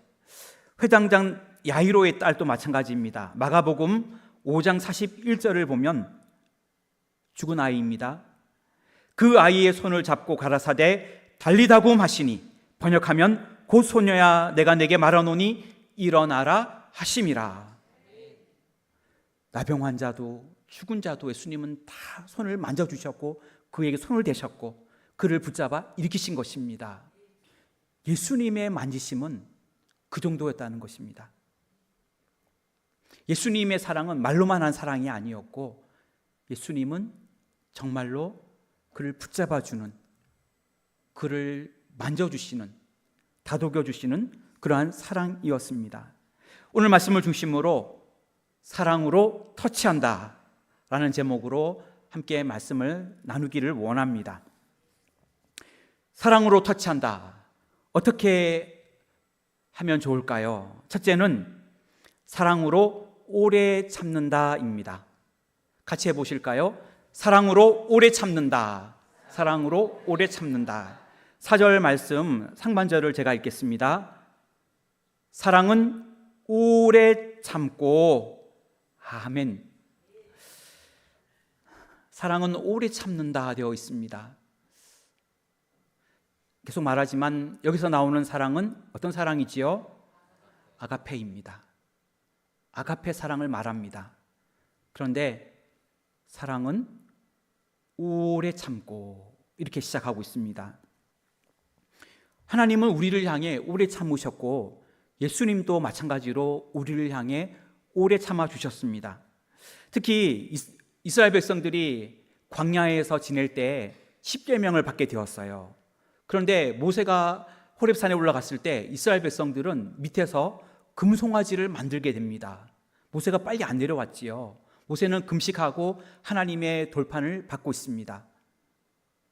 S7: 회당장 야이로의 딸도 마찬가지입니다. 마가복음 5장 41절을 보면 죽은 아이입니다. 그 아이의 손을 잡고 가라사대 달리다굼 하시니 번역하면 곧 소녀야 내가 내게 말하노니 일어나라 하심이라. 나병 환자도 죽은 자도 예수님은 다 손을 만져주셨고 그에게 손을 대셨고 그를 붙잡아 일으키신 것입니다. 예수님의 만지심은 그 정도였다는 것입니다. 예수님의 사랑은 말로만 한 사랑이 아니었고 예수님은 정말로 그를 붙잡아주는, 그를 만져주시는, 다독여주시는 그러한 사랑이었습니다. 오늘 말씀을 중심으로 사랑으로 터치한다 라는 제목으로 함께 말씀을 나누기를 원합니다. 사랑으로 터치한다. 어떻게 하면 좋을까요? 첫째는 사랑으로 오래 참는다입니다. 같이 해보실까요? 사랑으로 오래 참는다. 사랑으로 오래 참는다. 4절 말씀 상반절을 제가 읽겠습니다. 사랑은 오래 참고, 아멘. 사랑은 오래 참는다 되어 있습니다. 계속 말하지만 여기서 나오는 사랑은 어떤 사랑이지요? 아가페입니다. 아가페 사랑을 말합니다. 그런데 사랑은 오래 참고 이렇게 시작하고 있습니다. 하나님은 우리를 향해 오래 참으셨고 예수님도 마찬가지로 우리를 향해 오래 참아 주셨습니다. 특히 이스라엘 백성들이 광야에서 지낼 때 십계명을 받게 되었어요. 그런데 모세가 호렙산에 올라갔을 때 이스라엘 백성들은 밑에서 금송아지를 만들게 됩니다. 모세가 빨리 안 내려왔지요. 모세는 금식하고 하나님의 돌판을 받고 있습니다.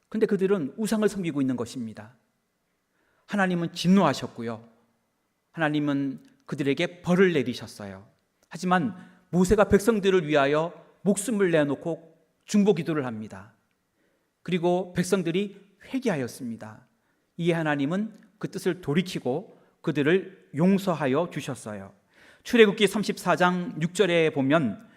S7: 그런데 그들은 우상을 섬기고 있는 것입니다. 하나님은 진노하셨고요. 하나님은 그들에게 벌을 내리셨어요. 하지만 모세가 백성들을 위하여 목숨을 내놓고 중보 기도를 합니다. 그리고 백성들이 회개하였습니다. 이에 하나님은 그 뜻을 돌이키고 그들을 용서하여 주셨어요. 출애굽기 34장 6절에 보면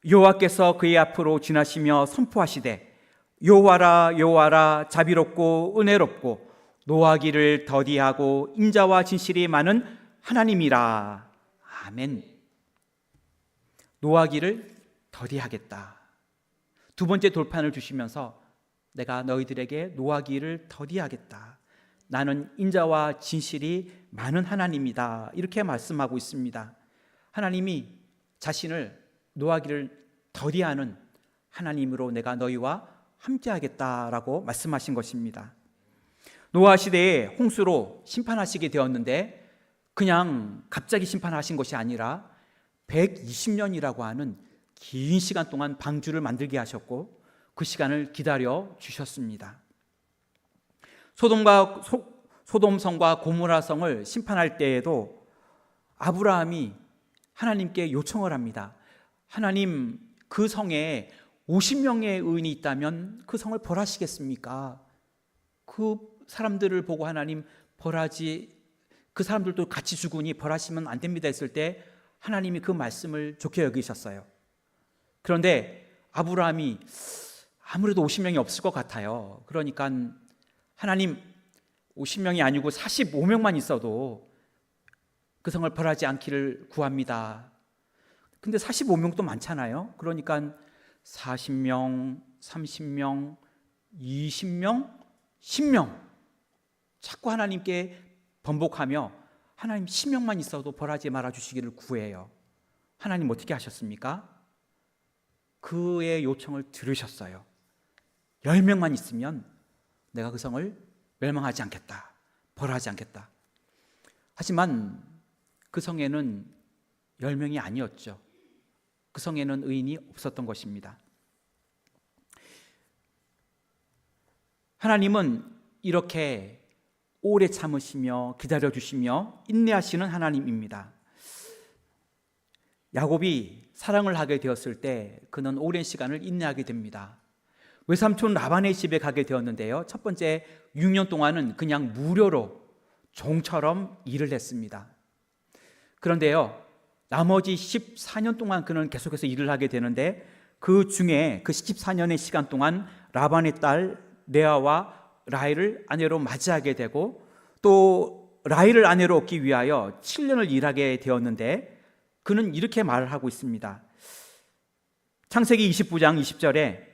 S7: 여호와께서 그의 앞으로 지나시며 선포하시되 여호와라 여호와라 자비롭고 은혜롭고 노하기를 더디하고 인자와 진실이 많은 하나님이라. 아멘. 노하기를 더디하겠다. 두 번째 돌판을 주시면서 내가 너희들에게 노하기를 더디하겠다. 나는 인자와 진실이 많은 하나님이다. 이렇게 말씀하고 있습니다. 하나님이 자신을 노하기를 더디하는 하나님으로 내가 너희와 함께하겠다라고 말씀하신 것입니다. 노아 시대에 홍수로 심판하시게 되었는데 그냥 갑자기 심판하신 것이 아니라 120년이라고 하는 긴 시간 동안 방주를 만들게 하셨고 그 시간을 기다려 주셨습니다. 소돔성과 고모라성을 심판할 때에도 아브라함이 하나님께 요청을 합니다. 하나님, 그 성에 50명의 의인이 있다면 그 성을 벌하시겠습니까? 그 사람들을 보고 하나님 벌하지, 그 사람들도 같이 죽으니 벌하시면 안 됩니다 했을 때 하나님이 그 말씀을 좋게 여기셨어요. 그런데 아브라함이 아무래도 50명이 없을 것 같아요. 그러니까 하나님 50명이 아니고 45명만 있어도 그 성을 벌하지 않기를 구합니다. 근데 45명도 많잖아요. 그러니까 40명, 30명, 20명, 10명 자꾸 하나님께 번복하며 하나님 10명만 있어도 벌하지 말아주시기를 구해요. 하나님 어떻게 하셨습니까? 그의 요청을 들으셨어요. 10명만 있으면 내가 그 성을 멸망하지 않겠다, 벌하지 않겠다. 하지만 그 성에는 10명이 아니었죠. 그 성에는 의인이 없었던 것입니다. 하나님은 이렇게 오래 참으시며 기다려주시며 인내하시는 하나님입니다. 야곱이 사랑을 하게 되었을 때 그는 오랜 시간을 인내하게 됩니다. 외삼촌 라반의 집에 가게 되었는데요, 첫 번째 6년 동안은 그냥 무료로 종처럼 일을 했습니다. 그런데요, 나머지 14년 동안 그는 계속해서 일을 하게 되는데 그 중에 그 14년의 시간 동안 라반의 딸 레아와 라헬을 아내로 맞이하게 되고 또 라헬을 아내로 얻기 위하여 7년을 일하게 되었는데 그는 이렇게 말을 하고 있습니다. 창세기 29장 20절에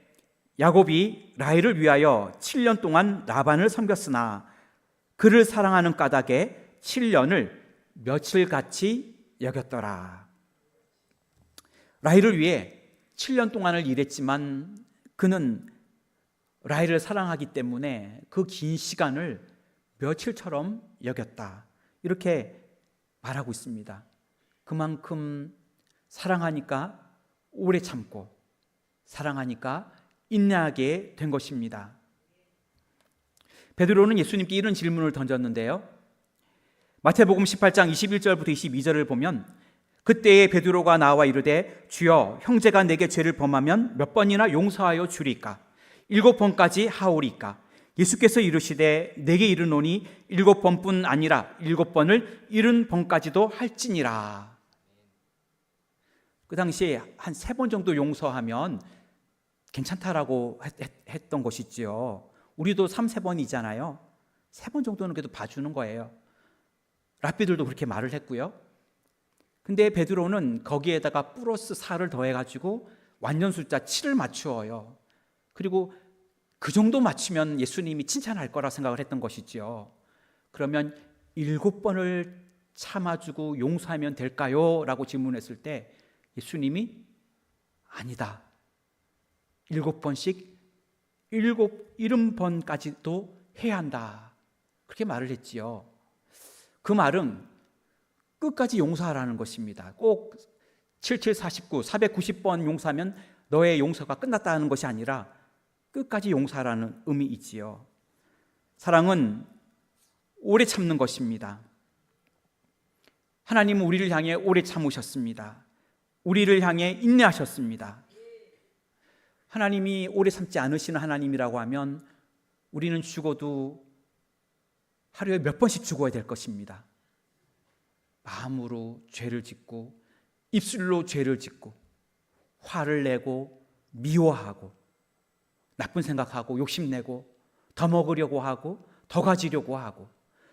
S7: 야곱이 라헬을 위하여 7년 동안 라반을 섬겼으나 그를 사랑하는 까닭에 7년을 며칠같이 여겼더라. 라헬을 위해 7년 동안을 일했지만 그는 라헬을 사랑하기 때문에 그 긴 시간을 며칠처럼 여겼다. 이렇게 말하고 있습니다. 그만큼 사랑하니까 오래 참고 사랑하니까 인내하게 된 것입니다. 베드로는 예수님께 이런 질문을 던졌는데요. 마태복음 18장 21절부터 22절을 보면 그때에 베드로가 나와 이르되 주여 형제가 내게 죄를 범하면 몇 번이나 용서하여 주리까? 7번까지 하오리까? 예수께서 이르시되 내게 이르노니 7번뿐 아니라 7번을 70번까지도 할지니라. 그 당시에 한 3번 정도 용서하면 괜찮다라고 했던 것이지요. 우리도 3-4번이잖아요. 3번 정도는 그래도 봐주는 거예요. 랍비들도 그렇게 말을 했고요. 근데 베드로는 거기에다가 플러스 4를 더해가지고 완전 숫자 7을 맞추어요. 그리고 그 정도 맞추면 예수님이 칭찬할 거라 생각을 했던 것이지요. 그러면 7번을 참아주고 용서하면 될까요? 라고 질문했을 때 예수님이 아니다. 7번씩 70번까지도 해야 한다. 그렇게 말을 했지요. 그 말은 끝까지 용서하라는 것입니다. 꼭 7749, 490번 용서하면 너의 용서가 끝났다는 것이 아니라 끝까지 용서하라는 의미이지요. 사랑은 오래 참는 것입니다. 하나님은 우리를 향해 오래 참으셨습니다. 우리를 향해 인내하셨습니다. 하나님이 오래 참지 않으시는 하나님이라고 하면 우리는 죽어도 하루에 몇 번씩 죽어야 될 것입니다. 마음으로 죄를 짓고 입술로 죄를 짓고 화를 내고 미워하고 나쁜 생각하고 욕심내고 더 먹으려고 하고 더 가지려고 하고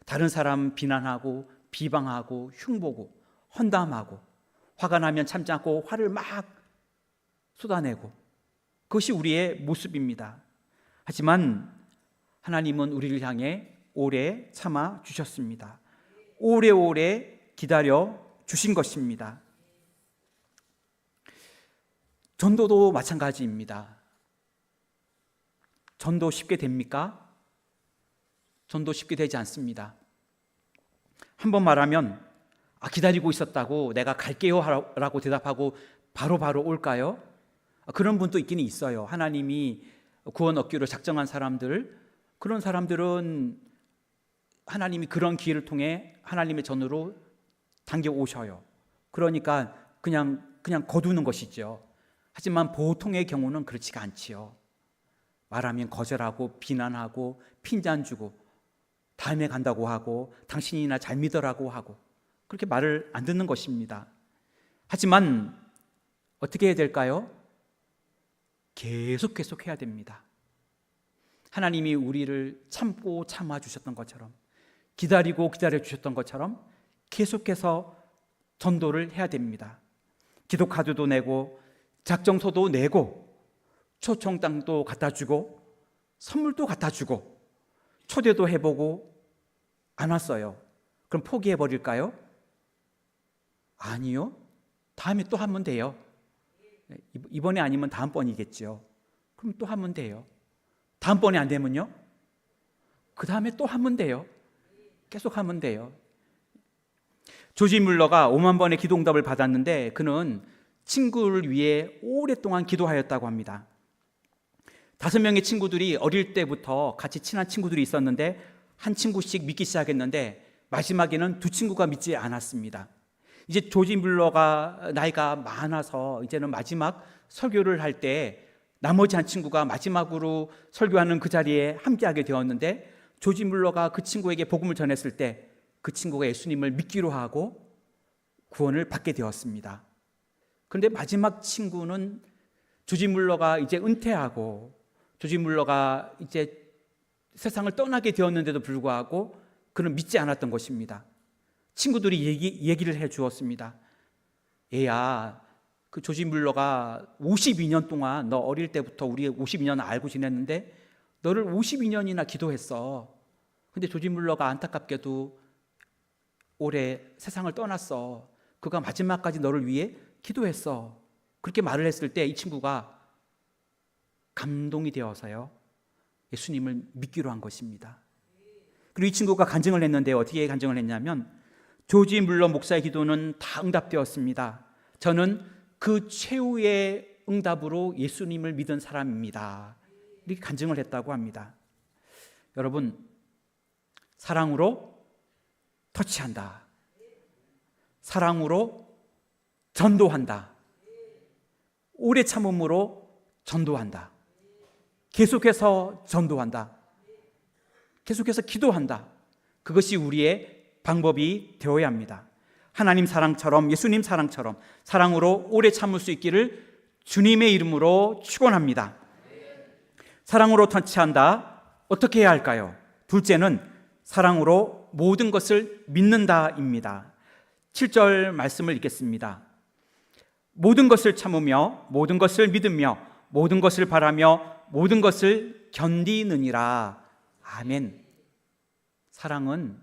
S7: 다른 사람 비난하고 비방하고 흉보고 헌담하고 화가 나면 참지 않고 화를 막 쏟아내고 그것이 우리의 모습입니다. 하지만 하나님은 우리를 향해 오래 참아 주셨습니다. 오래오래 기다려 주신 것입니다. 전도도 마찬가지입니다. 전도 쉽게 됩니까? 전도 쉽게 되지 않습니다. 한번 말하면 기다리고 있었다고 내가 갈게요 라고 대답하고 바로 올까요? 그런 분도 있기는 있어요. 하나님이 구원 얻기로 작정한 사람들, 그런 사람들은 하나님이 그런 기회를 통해 하나님의 전으로 당겨 오셔요. 그러니까 그냥 거두는 것이죠. 하지만 보통의 경우는 그렇지가 않지요. 말하면 거절하고 비난하고 핀잔 주고 다음에 간다고 하고 당신이나 잘 믿으라고 하고 그렇게 말을 안 듣는 것입니다. 하지만 어떻게 해야 될까요? 계속 해야 됩니다. 하나님이 우리를 참고 참아 주셨던 것처럼 기다리고 기다려 주셨던 것처럼 계속해서 전도를 해야 됩니다. 기도 카드도 내고 작정서도 내고 초청장도 갖다 주고 선물도 갖다 주고 초대도 해보고 안 왔어요. 그럼 포기해 버릴까요? 아니요. 다음에 또 하면 돼요. 이번에 아니면 다음번이겠죠. 그럼 또 하면 돼요. 다음번에 안 되면요? 그 다음에 또 하면 돼요. 계속 하면 돼요. 조지 뮬러가 5만 번의 기도응답을 받았는데 그는 친구를 위해 오랫동안 기도하였다고 합니다. 5명의 친구들이 어릴 때부터 같이 친한 친구들이 있었는데 한 친구씩 믿기 시작했는데 마지막에는 2친구가 믿지 않았습니다. 이제 조지 뮬러가 나이가 많아서 이제는 마지막 설교를 할 때 나머지 한 친구가 마지막으로 설교하는 그 자리에 함께하게 되었는데 조지 뮬러가 그 친구에게 복음을 전했을 때 그 친구가 예수님을 믿기로 하고 구원을 받게 되었습니다. 그런데 마지막 친구는 조지 뮬러가 이제 은퇴하고 조지 뮬러가 이제 세상을 떠나게 되었는데도 불구하고 그는 믿지 않았던 것입니다. 친구들이 얘기를 해 주었습니다. 얘야, 그 조지 뮬러가 52년 동안 너 어릴 때부터 우리 52년 알고 지냈는데 너를 52년이나 기도했어. 근데 조지 뮬러가 안타깝게도 올해 세상을 떠났어. 그가 마지막까지 너를 위해 기도했어. 그렇게 말을 했을 때 이 친구가 감동이 되어서요 예수님을 믿기로 한 것입니다. 그리고 이 친구가 간증을 했는데 어떻게 간증을 했냐면 조지 물러 목사의 기도는 다 응답되었습니다. 저는 그 최후의 응답으로 예수님을 믿은 사람입니다. 이렇게 간증을 했다고 합니다. 여러분, 사랑으로 터치한다. 사랑으로 전도한다. 오래 참음으로 전도한다. 계속해서 전도한다. 계속해서 기도한다. 그것이 우리의 방법이 되어야 합니다. 하나님 사랑처럼, 예수님 사랑처럼 사랑으로 오래 참을 수 있기를 주님의 이름으로 축원합니다. 사랑으로 터치한다. 어떻게 해야 할까요? 둘째는 사랑으로 모든 것을 믿는다입니다. 7절 말씀을 읽겠습니다. 모든 것을 참으며 모든 것을 믿으며 모든 것을 바라며 모든 것을 견디느니라. 아멘. 사랑은,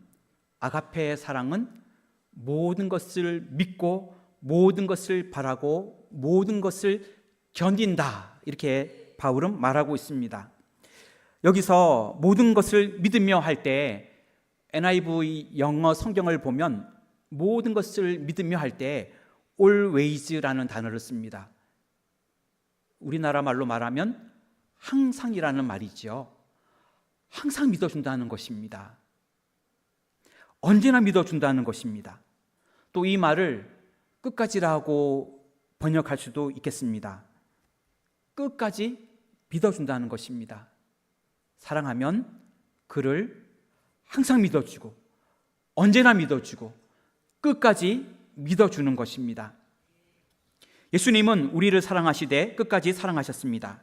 S7: 아가페의 사랑은 모든 것을 믿고 모든 것을 바라고 모든 것을 견딘다. 이렇게 바울은 말하고 있습니다. 여기서 모든 것을 믿으며 할 때 NIV 영어 성경을 보면 모든 것을 믿으며 할 때 always라는 단어를 씁니다. 우리나라 말로 말하면 항상이라는 말이죠. 항상 믿어준다는 것입니다. 언제나 믿어준다는 것입니다. 또 이 말을 끝까지라고 번역할 수도 있겠습니다. 끝까지 믿어준다는 것입니다. 사랑하면 그를 항상 믿어주고 언제나 믿어주고 끝까지 믿어주는 것입니다. 예수님은 우리를 사랑하시되 끝까지 사랑하셨습니다.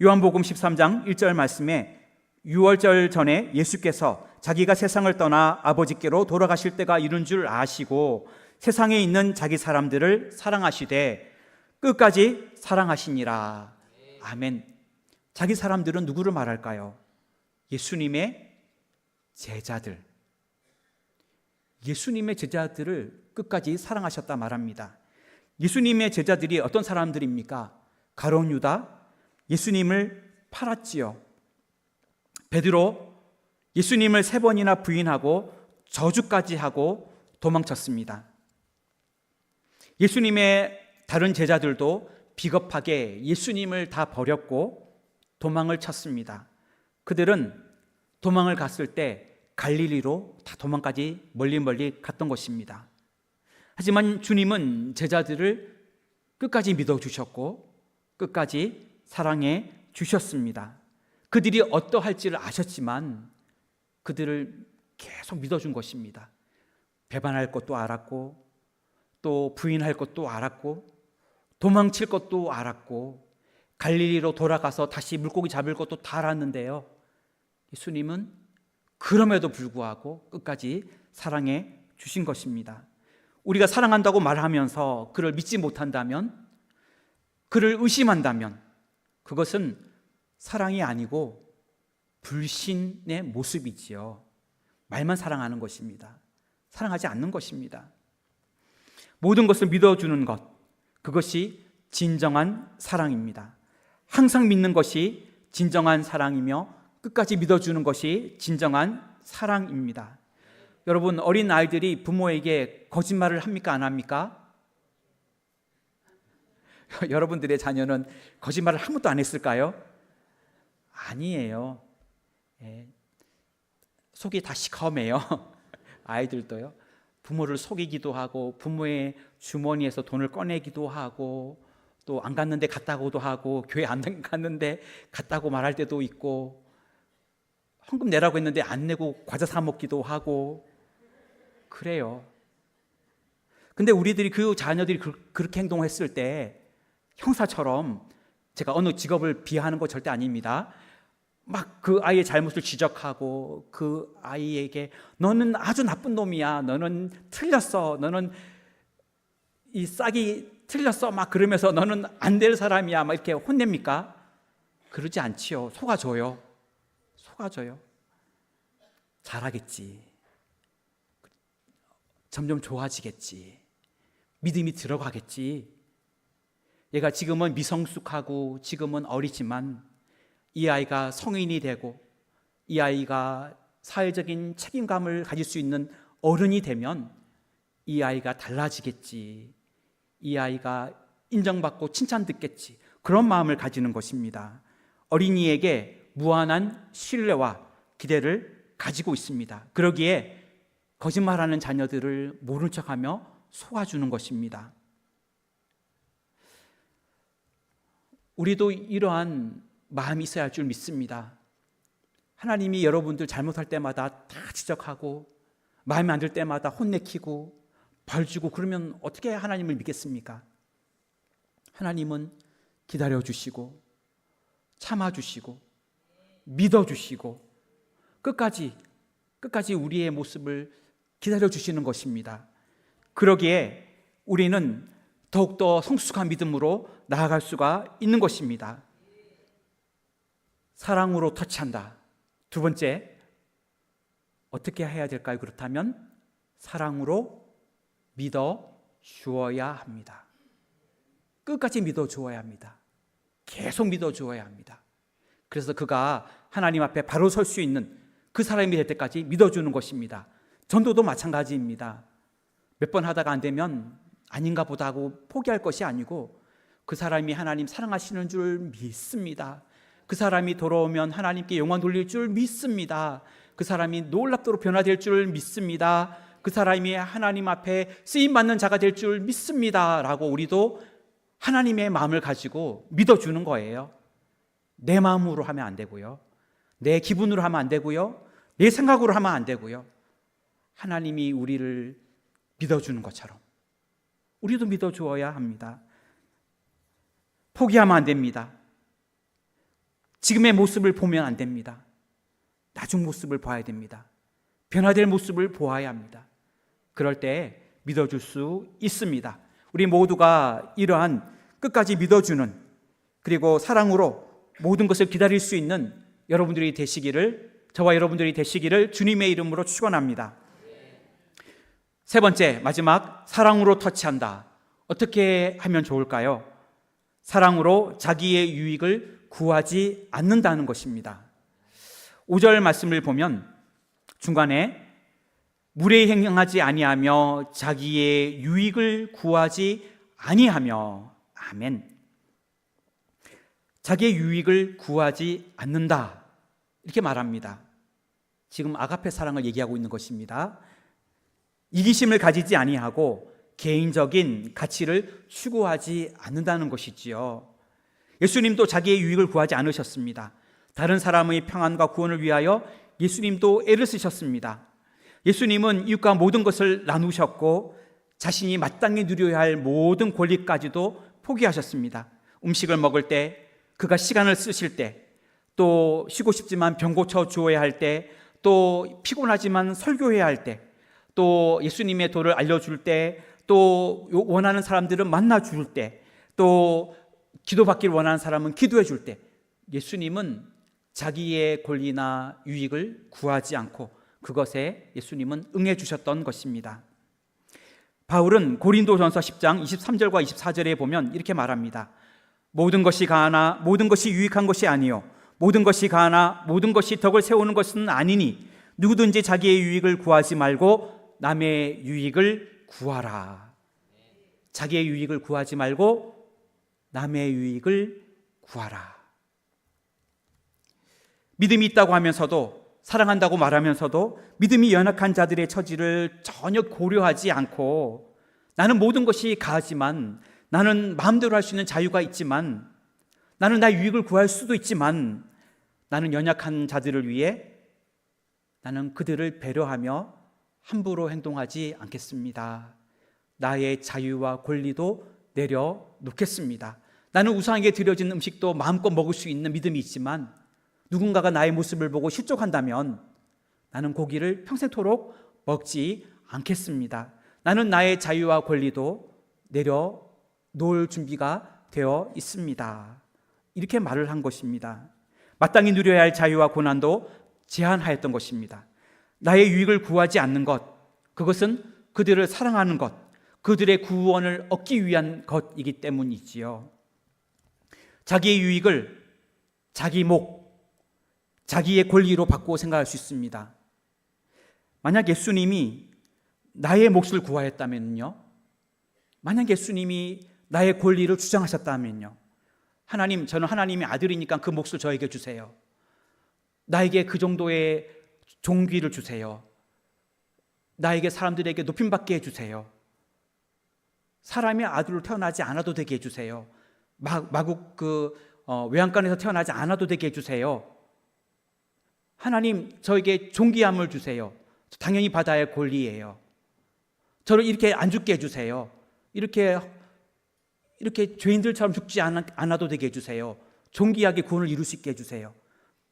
S7: 요한복음 13장 1절 말씀에 6월절 전에 예수께서 자기가 세상을 떠나 아버지께로 돌아가실 때가 이른 줄 아시고 세상에 있는 자기 사람들을 사랑하시되 끝까지 사랑하시니라. 아멘. 자기 사람들은 누구를 말할까요? 예수님의 제자들. 예수님의 제자들을 끝까지 사랑하셨다 말합니다. 예수님의 제자들이 어떤 사람들입니까? 가룟 유다, 예수님을 팔았지요. 베드로, 예수님을 3번이나 부인하고 저주까지 하고 도망쳤습니다. 예수님의 다른 제자들도 비겁하게 예수님을 다 버렸고 도망을 쳤습니다. 그들은 도망을 갔을 때 갈릴리로 다 도망까지 멀리 갔던 것입니다. 하지만 주님은 제자들을 끝까지 믿어주셨고 끝까지 사랑해 주셨습니다. 그들이 어떠할지를 아셨지만 그들을 계속 믿어준 것입니다. 배반할 것도 알았고 또 부인할 것도 알았고 도망칠 것도 알았고 갈릴리로 돌아가서 다시 물고기 잡을 것도 다 알았는데요. 예수님은 그럼에도 불구하고 끝까지 사랑해 주신 것입니다. 우리가 사랑한다고 말하면서 그를 믿지 못한다면, 그를 의심한다면 그것은 사랑이 아니고 불신의 모습이지요. 말만 사랑하는 것입니다. 사랑하지 않는 것입니다. 모든 것을 믿어주는 것, 그것이 진정한 사랑입니다. 항상 믿는 것이 진정한 사랑이며 끝까지 믿어주는 것이 진정한 사랑입니다. 여러분, 어린 아이들이 부모에게 거짓말을 합니까? 안 합니까? 여러분들의 자녀는 거짓말을 한 번도 안 했을까요? 아니에요. 속이 다 시커매요. 아이들도요. 부모를 속이기도 하고 부모의 주머니에서 돈을 꺼내기도 하고 또 안 갔는데 갔다고도 하고 교회 안 갔는데 갔다고 말할 때도 있고 헌금 내라고 했는데 안 내고 과자 사 먹기도 하고 그래요. 근데 우리들이 그 자녀들이 그렇게 행동했을 때 형사처럼, 제가 어느 직업을 비하하는 거 절대 아닙니다, 막 그 아이의 잘못을 지적하고 그 아이에게 너는 아주 나쁜 놈이야, 너는 틀렸어, 너는 이 싹이 틀렸어, 막 그러면서 너는 안 될 사람이야, 막 이렇게 혼냅니까? 그러지 않지요. 속아줘요. 잘하겠지, 점점 좋아지겠지, 믿음이 들어가겠지. 얘가 지금은 미성숙하고 지금은 어리지만 이 아이가 성인이 되고 이 아이가 사회적인 책임감을 가질 수 있는 어른이 되면 이 아이가 달라지겠지, 이 아이가 인정받고 칭찬 듣겠지, 그런 마음을 가지는 것입니다. 어린이에게 무한한 신뢰와 기대를 가지고 있습니다. 그러기에 거짓말하는 자녀들을 모른 척하며 속아주는 것입니다. 우리도 이러한 마음이 있어야 할 줄 믿습니다. 하나님이 여러분들 잘못할 때마다 다 지적하고 마음에 안 들 때마다 혼내키고 벌 주고 그러면 어떻게 하나님을 믿겠습니까? 하나님은 기다려주시고 참아주시고 믿어주시고 끝까지 우리의 모습을 기다려주시는 것입니다. 그러기에 우리는 더욱더 성숙한 믿음으로 나아갈 수가 있는 것입니다. 사랑으로 터치한다. 두 번째, 어떻게 해야 될까요? 그렇다면 사랑으로 믿어 주어야 합니다. 끝까지 믿어 주어야 합니다. 계속 믿어 주어야 합니다. 그래서 그가 하나님 앞에 바로 설 수 있는 그 사람이 될 때까지 믿어주는 것입니다. 전도도 마찬가지입니다. 몇 번 하다가 안 되면 아닌가 보다 하고 포기할 것이 아니고 그 사람이 하나님 사랑하시는 줄 믿습니다. 그 사람이 돌아오면 하나님께 영광 돌릴 줄 믿습니다. 그 사람이 놀랍도록 변화될 줄 믿습니다. 그 사람이 하나님 앞에 쓰임받는 자가 될 줄 믿습니다 라고 우리도 하나님의 마음을 가지고 믿어주는 거예요. 내 마음으로 하면 안 되고요, 내 기분으로 하면 안 되고요, 내 생각으로 하면 안 되고요, 하나님이 우리를 믿어주는 것처럼 우리도 믿어주어야 합니다. 포기하면 안 됩니다. 지금의 모습을 보면 안 됩니다. 나중 모습을 봐야 됩니다. 변화될 모습을 보아야 합니다. 그럴 때 믿어줄 수 있습니다. 우리 모두가 이러한 끝까지 믿어주는, 그리고 사랑으로 모든 것을 기다릴 수 있는 여러분들이 되시기를, 저와 여러분들이 되시기를 주님의 이름으로 축원합니다. 세 번째, 마지막, 사랑으로 터치한다. 어떻게 하면 좋을까요? 사랑으로 자기의 유익을 구하지 않는다는 것입니다. 5절 말씀을 보면 중간에 무례히 행하지 아니하며 자기의 유익을 구하지 아니하며, 아멘. 자기의 유익을 구하지 않는다 이렇게 말합니다. 지금 아가페 사랑을 얘기하고 있는 것입니다. 이기심을 가지지 아니하고 개인적인 가치를 추구하지 않는다는 것이지요. 예수님도 자기의 유익을 구하지 않으셨습니다. 다른 사람의 평안과 구원을 위하여 예수님도 애를 쓰셨습니다. 예수님은 이웃과 모든 것을 나누셨고 자신이 마땅히 누려야 할 모든 권리까지도 포기하셨습니다. 음식을 먹을 때, 그가 시간을 쓰실 때, 또 쉬고 싶지만 병 고쳐 주어야 할 때, 또 피곤하지만 설교해야 할 때, 또 예수님의 도를 알려줄 때, 또 원하는 사람들은 만나줄 때, 또 기도받기를 원하는 사람은 기도해 줄 때, 예수님은 자기의 권리나 유익을 구하지 않고 그것에 예수님은 응해 주셨던 것입니다. 바울은 고린도전서 10장 23절과 24절에 보면 이렇게 말합니다. 모든 것이 가하나 모든 것이 유익한 것이 아니요 모든 것이 가하나 모든 것이 덕을 세우는 것은 아니니 누구든지 자기의 유익을 구하지 말고 남의 유익을 구하라. 자기의 유익을 구하지 말고 남의 유익을 구하라. 믿음이 있다고 하면서도, 사랑한다고 말하면서도 믿음이 연약한 자들의 처지를 전혀 고려하지 않고, 나는 모든 것이 가하지만, 나는 마음대로 할 수 있는 자유가 있지만, 나는 나의 유익을 구할 수도 있지만, 나는 연약한 자들을 위해 나는 그들을 배려하며 함부로 행동하지 않겠습니다. 나의 자유와 권리도 내려놓겠습니다. 나는 우상에게 드려진 음식도 마음껏 먹을 수 있는 믿음이 있지만, 누군가가 나의 모습을 보고 실족한다면 나는 고기를 평생토록 먹지 않겠습니다. 나는 나의 자유와 권리도 내려놓을 준비가 되어 있습니다. 이렇게 말을 한 것입니다. 마땅히 누려야 할 자유와 고난도 제한하였던 것입니다. 나의 유익을 구하지 않는 것, 그것은 그들을 사랑하는 것, 그들의 구원을 얻기 위한 것이기 때문이지요. 자기의 유익을 자기 목, 자기의 권리로 바꾸어 생각할 수 있습니다. 만약 예수님이 나의 몫을 구하였다면요, 만약 예수님이 나의 권리를 주장하셨다면요, 하나님, 저는 하나님의 아들이니까 그 몫을 저에게 주세요. 나에게 그 정도의 종귀를 주세요. 나에게 사람들에게 높임받게 해주세요. 사람의 아들로 태어나지 않아도 되게 해주세요. 마국 외양간에서 태어나지 않아도 되게 해주세요. 하나님, 저에게 존귀함을 주세요. 당연히 받아야 할 권리예요. 저를 이렇게 안 죽게 해주세요. 이렇게 죄인들처럼 죽지 않아도 되게 해주세요. 존귀하게 구원을 이룰 수 있게 해주세요.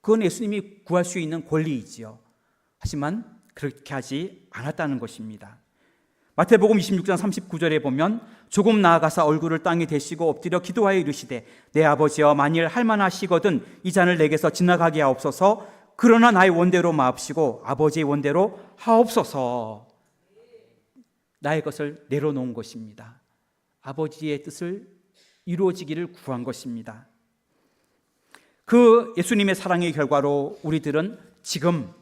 S7: 그건 예수님이 구할 수 있는 권리이지요. 하지만 그렇게 하지 않았다는 것입니다. 마태복음 26장 39절에 보면 조금 나아가서 얼굴을 땅에 대시고 엎드려 기도하여 이르시되 내 아버지여 만일 할만하시거든 이 잔을 내게서 지나가게 하옵소서. 그러나 나의 원대로 마옵시고 아버지의 원대로 하옵소서. 나의 것을 내려놓은 것입니다. 아버지의 뜻을 이루어지기를 구한 것입니다. 그 예수님의 사랑의 결과로 우리들은 지금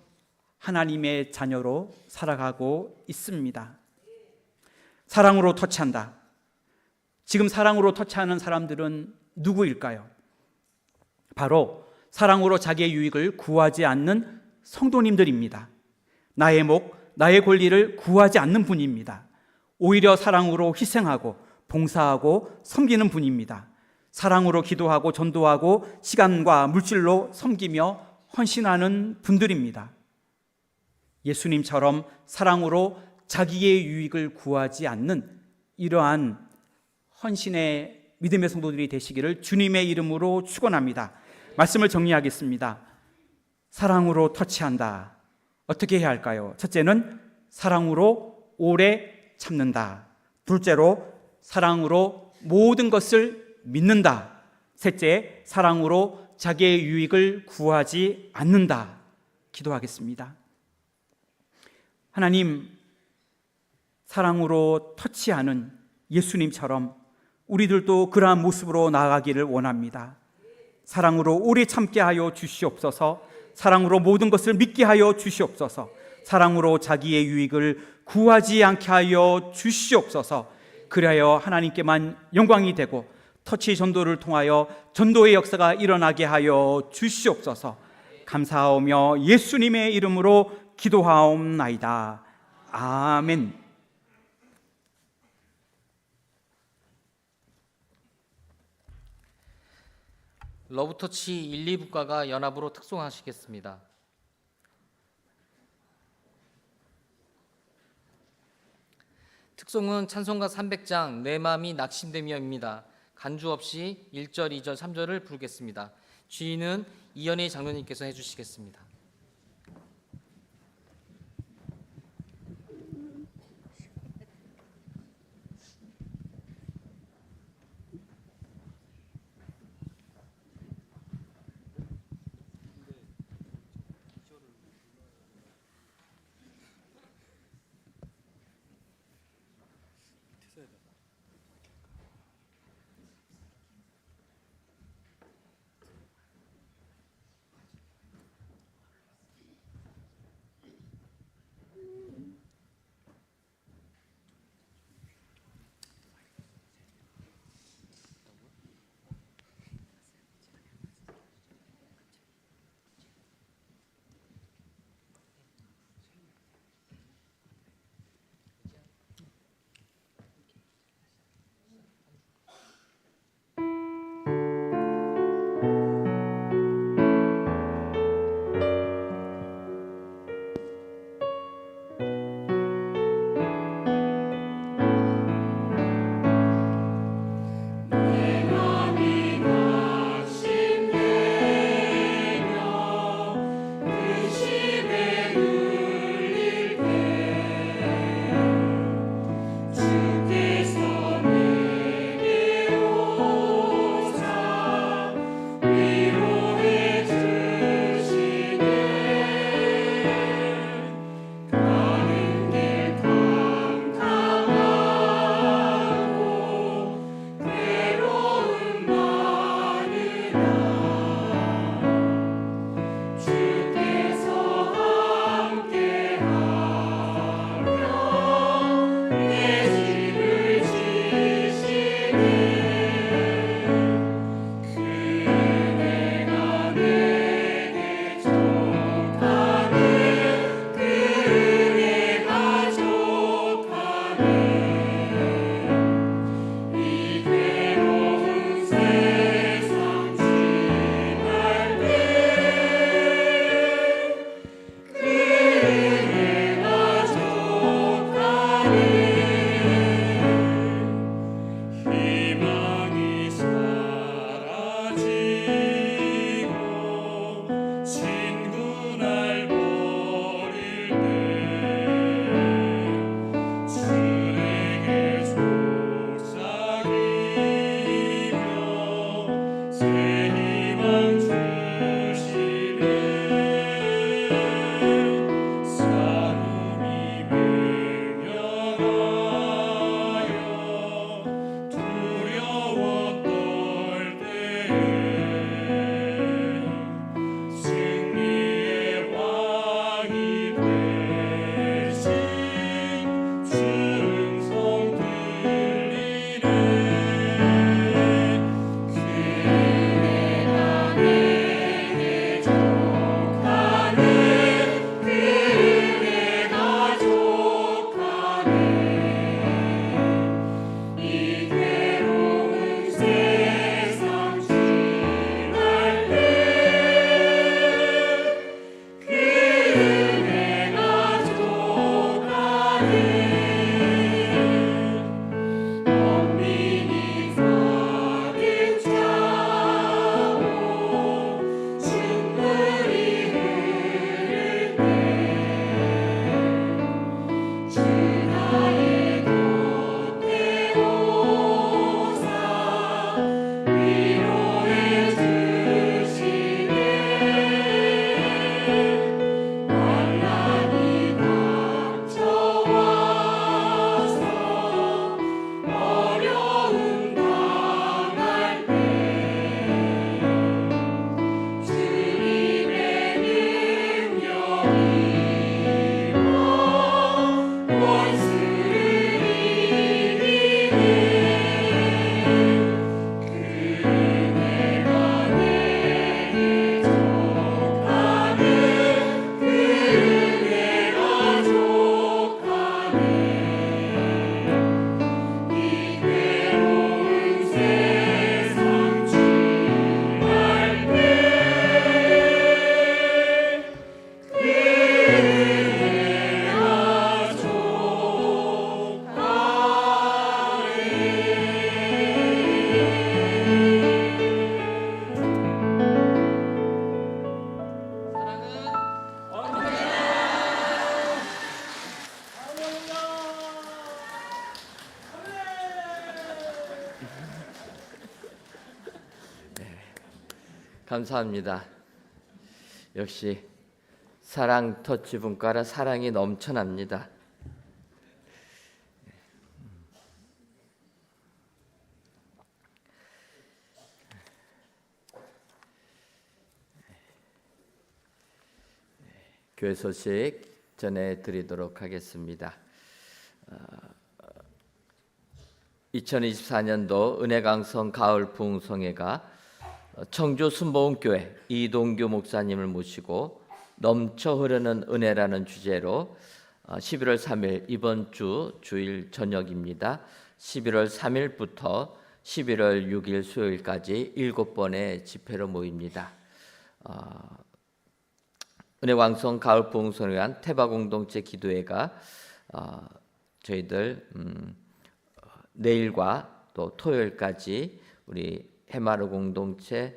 S7: 하나님의 자녀로 살아가고 있습니다. 사랑으로 터치한다. 지금 사랑으로 터치하는 사람들은 누구일까요? 바로 사랑으로 자기의 유익을 구하지 않는 성도님들입니다. 나의 목, 나의 권리를 구하지 않는 분입니다. 오히려 사랑으로 희생하고 봉사하고 섬기는 분입니다. 사랑으로 기도하고 전도하고 시간과 물질로 섬기며 헌신하는 분들입니다. 예수님처럼 사랑으로 자기의 유익을 구하지 않는 이러한 헌신의 믿음의 성도들이 되시기를 주님의 이름으로 축원합니다. 말씀을 정리하겠습니다. 사랑으로 터치한다. 어떻게 해야 할까요? 첫째는 사랑으로 오래 참는다. 둘째로 사랑으로 모든 것을 믿는다. 셋째, 사랑으로 자기의 유익을 구하지 않는다. 기도하겠습니다. 하나님, 사랑으로 터치하는 예수님처럼 우리들도 그러한 모습으로 나아가기를 원합니다. 사랑으로 오래 참게 하여 주시옵소서. 사랑으로 모든 것을 믿게 하여 주시옵소서. 사랑으로 자기의 유익을 구하지 않게 하여 주시옵소서. 그리하여 하나님께만 영광이 되고 터치 전도를 통하여 전도의 역사가 일어나게 하여 주시옵소서. 감사하오며 예수님의 이름으로 기도하옵나이다. 아멘.
S4: 러브터치 1, 2부과가 연합으로 특송하시겠습니다. 특송은 찬송가 300장 내 마음이 낙심되며입니다. 간주 없이 1절, 2절, 3절을 부르겠습니다. 주인은 이연희 장로님께서 해주시겠습니다.
S8: 감사합니다. 역시 사랑 터치 분과라 사랑이 넘쳐납니다. 교회 소식 전해드리도록 하겠습니다. 2024년도 은혜강성 가을 부흥성회가 청주 순복음교회 이동규 목사님을 모시고 넘쳐 흐르는 은혜라는 주제로 11월 3일 이번 주 주일 저녁입니다. 11월 3일부터 11월 6일 수요일까지 7번의 집회로 모입니다. 은혜왕성 가을 부흥성을 위한 태바 공동체 기도회가 저희들 내일과 또 토요일까지 우리 해마루 공동체,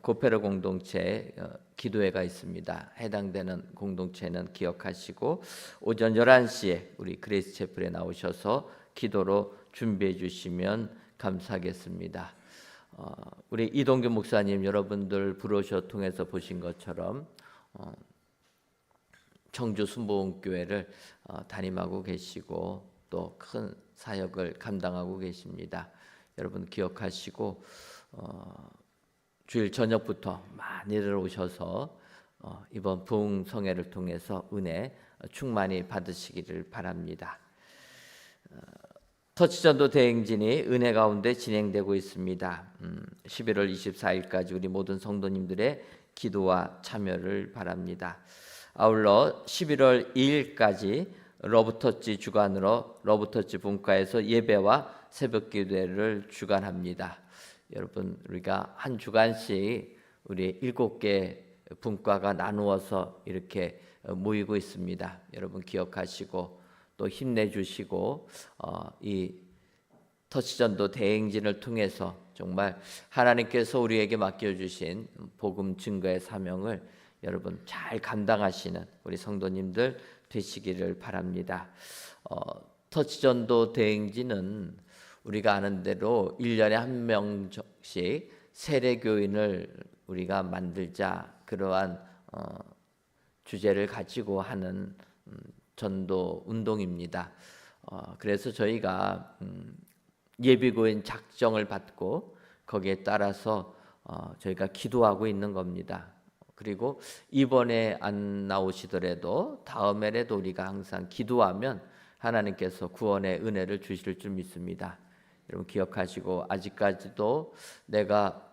S8: 고페르 공동체 기도회가 있습니다. 해당되는 공동체는 기억하시고 오전 11시에 우리 그레이스 채플에 나오셔서 기도로 준비해 주시면 감사하겠습니다. 우리 이동규 목사님 여러분들 브로셔 통해서 보신 것처럼 청주 순복음교회를 담임하고 계시고 또 큰 사역을 감당하고 계십니다. 여러분 기억하시고 주일 저녁부터 많이들 오셔서 이번 부흥성회를 통해서 은혜 충만히 받으시기를 바랍니다. 터치전도 대행진이 은혜 가운데 진행되고 있습니다. 11월 24일까지 우리 모든 성도님들의 기도와 참여를 바랍니다. 아울러 11월 2일까지 러브터치 주간으로 러브터치 분과에서 예배와 새벽 기도회를 주관합니다. 여러분 우리가 한 주간씩 우리 7개 분과가 나누어서 이렇게 모이고 있습니다. 여러분 기억하시고 또 힘내주시고 이 터치전도 대행진을 통해서 정말 하나님께서 우리에게 맡겨주신 복음 증거의 사명을 여러분 잘 감당하시는 우리 성도님들 되시기를 바랍니다. 터치전도 대행진은 우리가 아는 대로 1년에 한 명씩 세례교인을 우리가 만들자 그러한 주제를 가지고 하는 전도 운동입니다. 그래서 저희가 예비교인 작정을 받고 거기에 따라서 저희가 기도하고 있는 겁니다. 그리고 이번에 안 나오시더라도 다음에라도 우리가 항상 기도하면 하나님께서 구원의 은혜를 주실 줄 믿습니다. 여러분 기억하시고 아직까지도 내가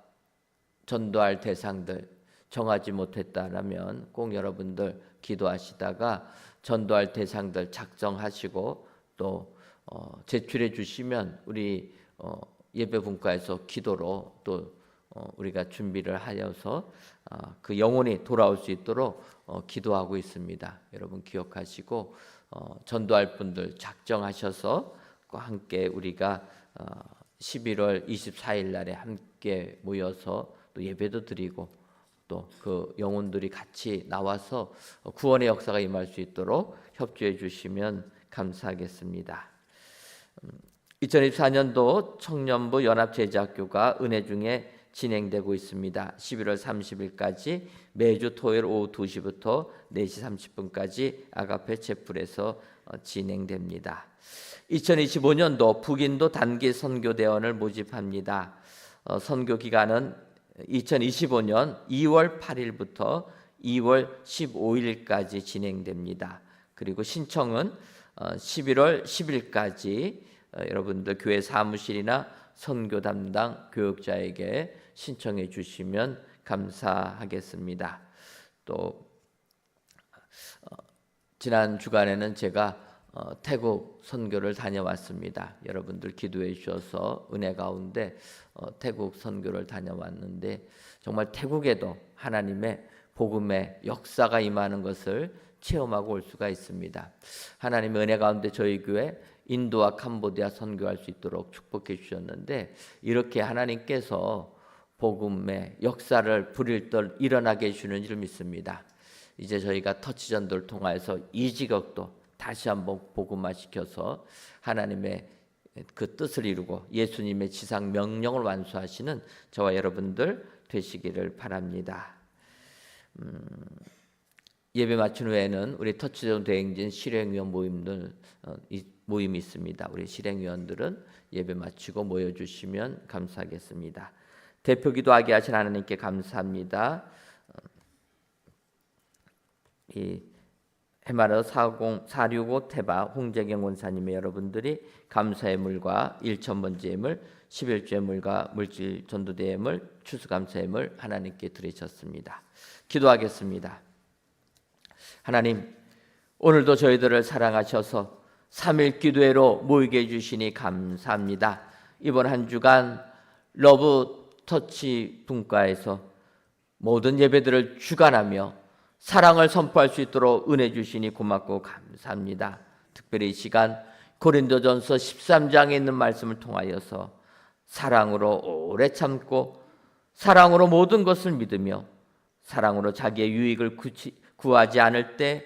S8: 전도할 대상들 정하지 못했다라면 꼭 여러분들 기도하시다가 전도할 대상들 작정하시고 또 제출해 주시면 우리 예배 분과에서 기도로 또 우리가 준비를 하여서 그 영혼이 돌아올 수 있도록 기도하고 있습니다. 여러분 기억하시고 전도할 분들 작정하셔서 함께 우리가 11월 24일 날에 함께 모여서 또 예배도 드리고 또 그 영혼들이 같이 나와서 구원의 역사가 임할 수 있도록 협조해 주시면 감사하겠습니다. 2024년도 청년부 연합제자학교가 은혜 중에 진행되고 있습니다. 11월 30일까지 매주 토요일 오후 2시부터 4시 30분까지 아가페 채플에서 진행됩니다. 2025년도 북인도 단기 선교대원을 모집합니다. 선교 기간은 2025년 2월 8일부터 2월 15일까지 진행됩니다. 그리고 신청은 11월 10일까지 여러분들 교회 사무실이나 선교 담당 교육자에게 신청해 주시면 감사하겠습니다. 또 지난 주간에는 제가 태국 선교를 다녀왔습니다. 여러분들 기도해 주셔서 은혜 가운데 태국 선교를 다녀왔는데 정말 태국에도 하나님의 복음의 역사가 임하는 것을 체험하고 올 수가 있습니다. 하나님의 은혜 가운데 저희 교회 인도와 캄보디아 선교할 수 있도록 축복해 주셨는데 이렇게 하나님께서 복음의 역사를 부릴 때 일어나게 해주는 줄 믿습니다. 이제 저희가 터치전도를 통해서 이 지역도 다시 한번 복음화시켜서 하나님의 그 뜻을 이루고 예수님의 지상 명령을 완수하시는 저와 여러분들 되시기를 바랍니다. 예배 마친 후에는 우리 터치존 대행진 실행위원 모임이 있습니다. 우리 실행위원들은 예배 마치고 모여주시면 감사하겠습니다. 대표 기도하게 하신 하나님께 감사합니다. 이 해마라 465 태바 홍재경 원사님의 여러분들이 감사의 물과 1,000번째 예물, 11주의 물과 물질 전도대 예물, 추수감사 예물 하나님께 드리셨습니다. 기도하겠습니다. 하나님, 오늘도 저희들을 사랑하셔서 3일 기도회로 모이게 해주시니 감사합니다. 이번 한 주간 러브 터치 분과에서 모든 예배들을 주관하며 사랑을 선포할 수 있도록 은혜 주시니 고맙고 감사합니다. 특별히 이 시간 고린도전서 13장에 있는 말씀을 통하여서 사랑으로 오래 참고 사랑으로 모든 것을 믿으며 사랑으로 자기의 유익을 구하지 않을 때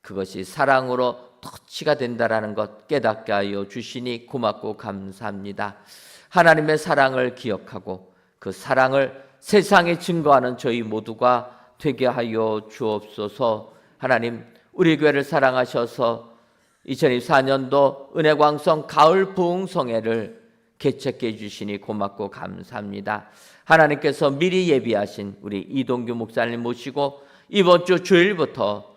S8: 그것이 사랑으로 터치가 된다라는 것 깨닫게 하여 주시니 고맙고 감사합니다. 하나님의 사랑을 기억하고 그 사랑을 세상에 증거하는 저희 모두가 되게 하여 주옵소서. 하나님, 우리 교회를 사랑하셔서 2024년도 은혜광성 가을 부흥성회를 개최해 해주시니 고맙고 감사합니다. 하나님께서 미리 예비하신 우리 이동규 목사님 모시고 이번 주 주일부터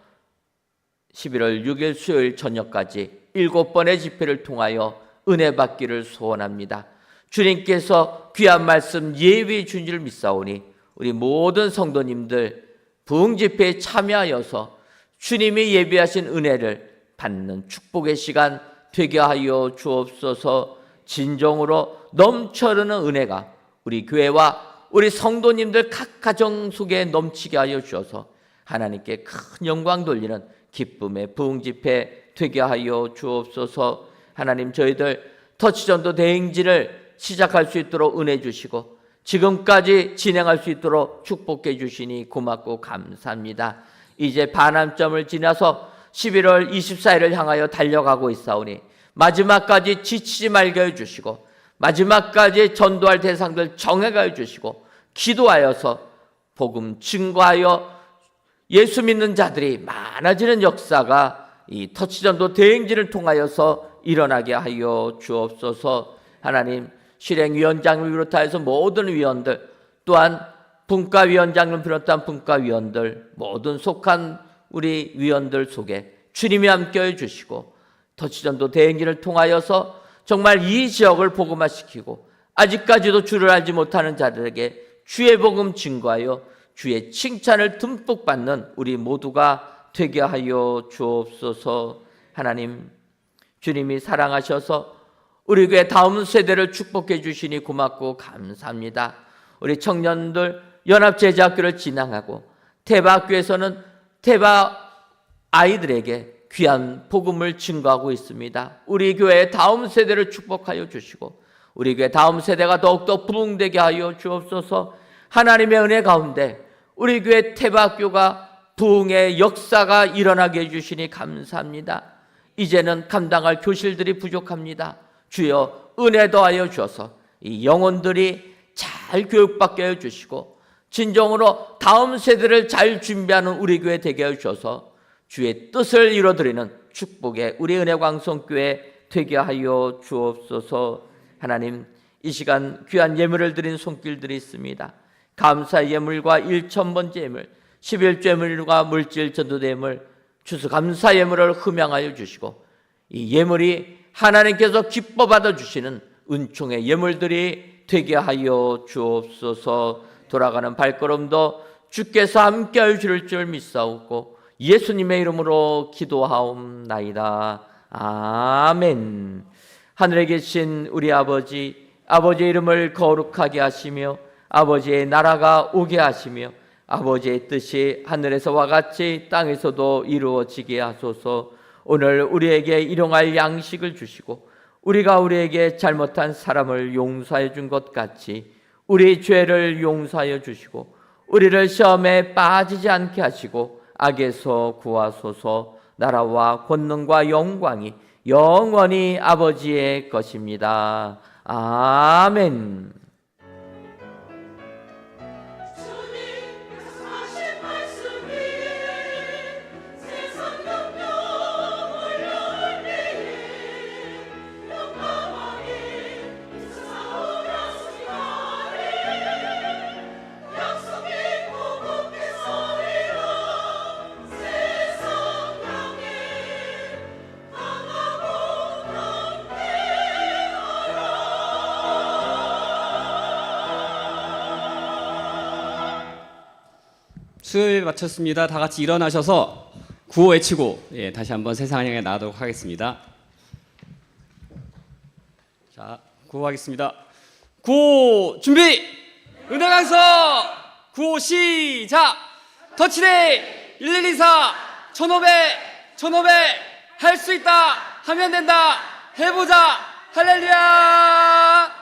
S8: 11월 6일 수요일 저녁까지 7번의 집회를 통하여 은혜 받기를 소원합니다. 주님께서 귀한 말씀 예비해 준 줄 믿사오니 우리 모든 성도님들 부흥집회에 참여하여서 주님이 예비하신 은혜를 받는 축복의 시간 되게 하여 주옵소서. 진정으로 넘쳐흐르는 은혜가 우리 교회와 우리 성도님들 각 가정 속에 넘치게 하여 주셔서 하나님께 큰 영광 돌리는 기쁨의 부흥집회 되게 하여 주옵소서. 하나님, 저희들 터치전도 대행진을 시작할 수 있도록 은혜 주시고 지금까지 진행할 수 있도록 축복해 주시니 고맙고 감사합니다. 이제 반환점을 지나서 11월 24일을 향하여 달려가고 있사오니 마지막까지 지치지 말게 해주시고 마지막까지 전도할 대상들 정해가 해주시고 기도하여서 복음 증거하여 예수 믿는 자들이 많아지는 역사가 이 터치전도 대행진을 통하여서 일어나게 하여 주옵소서. 하나님, 실행위원장을 비롯하여서 모든 위원들 또한 분과위원장을 비롯한 분과위원들 모든 속한 우리 위원들 속에 주님이 함께해 주시고 터치전도 대행진을 통하여서 정말 이 지역을 복음화시키고 아직까지도 주를 알지 못하는 자들에게 주의 복음 증거하여 주의 칭찬을 듬뿍 받는 우리 모두가 되게 하여 주옵소서. 하나님, 주님이 사랑하셔서 우리 교회 다음 세대를 축복해 주시니 고맙고 감사합니다. 우리 청년들 연합제자학교를 진행하고 태바학교에서는 태바 아이들에게 귀한 복음을 증거하고 있습니다. 우리 교회의 다음 세대를 축복하여 주시고 우리 교회 다음 세대가 더욱더 부흥되게 하여 주옵소서. 하나님의 은혜 가운데 우리 교회 태바학교가 부흥의 역사가 일어나게 해주시니 감사합니다. 이제는 감당할 교실들이 부족합니다. 주여 은혜 더하여 주셔서 이 영혼들이 잘 교육받게 해주시고 진정으로 다음 세대를 잘 준비하는 우리 교회 되게 해주셔서 주의 뜻을 이루어드리는 축복의 우리 은혜광성교회 되게 하여 주옵소서. 하나님, 이 시간 귀한 예물을 드린 손길들이 있습니다. 감사 예물과 1,000번째 예물, 11주 예물과 물질 전도대 예물, 추수감사 예물을 흠양하여 주시고 이 예물이 하나님께서 기뻐 받아주시는 은총의 예물들이 되게 하여 주옵소서. 돌아가는 발걸음도 주께서 함께하여 주실 줄 믿사오고 예수님의 이름으로 기도하옵나이다. 아멘. 하늘에 계신 우리 아버지, 아버지의 이름을 거룩하게 하시며 아버지의 나라가 오게 하시며 아버지의 뜻이 하늘에서와 같이 땅에서도 이루어지게 하소서. 오늘 우리에게 일용할 양식을 주시고 우리가 우리에게 잘못한 사람을 용서해 준 것 같이 우리 죄를 용서하여 주시고 우리를 시험에 빠지지 않게 하시고 악에서 구하소서. 나라와 권능과 영광이 영원히 아버지의 것입니다. 아멘.
S3: 수요일 마쳤습니다. 다 같이 일어나셔서 구호 외치고 다시 한번 세상을 향해 나가도록 하겠습니다. 자, 구호하겠습니다. 구호 준비! 은혜 강서! 구호 시작! 터치데이 1124 1500 할 수 있다 하면 된다 해보자 할렐루야!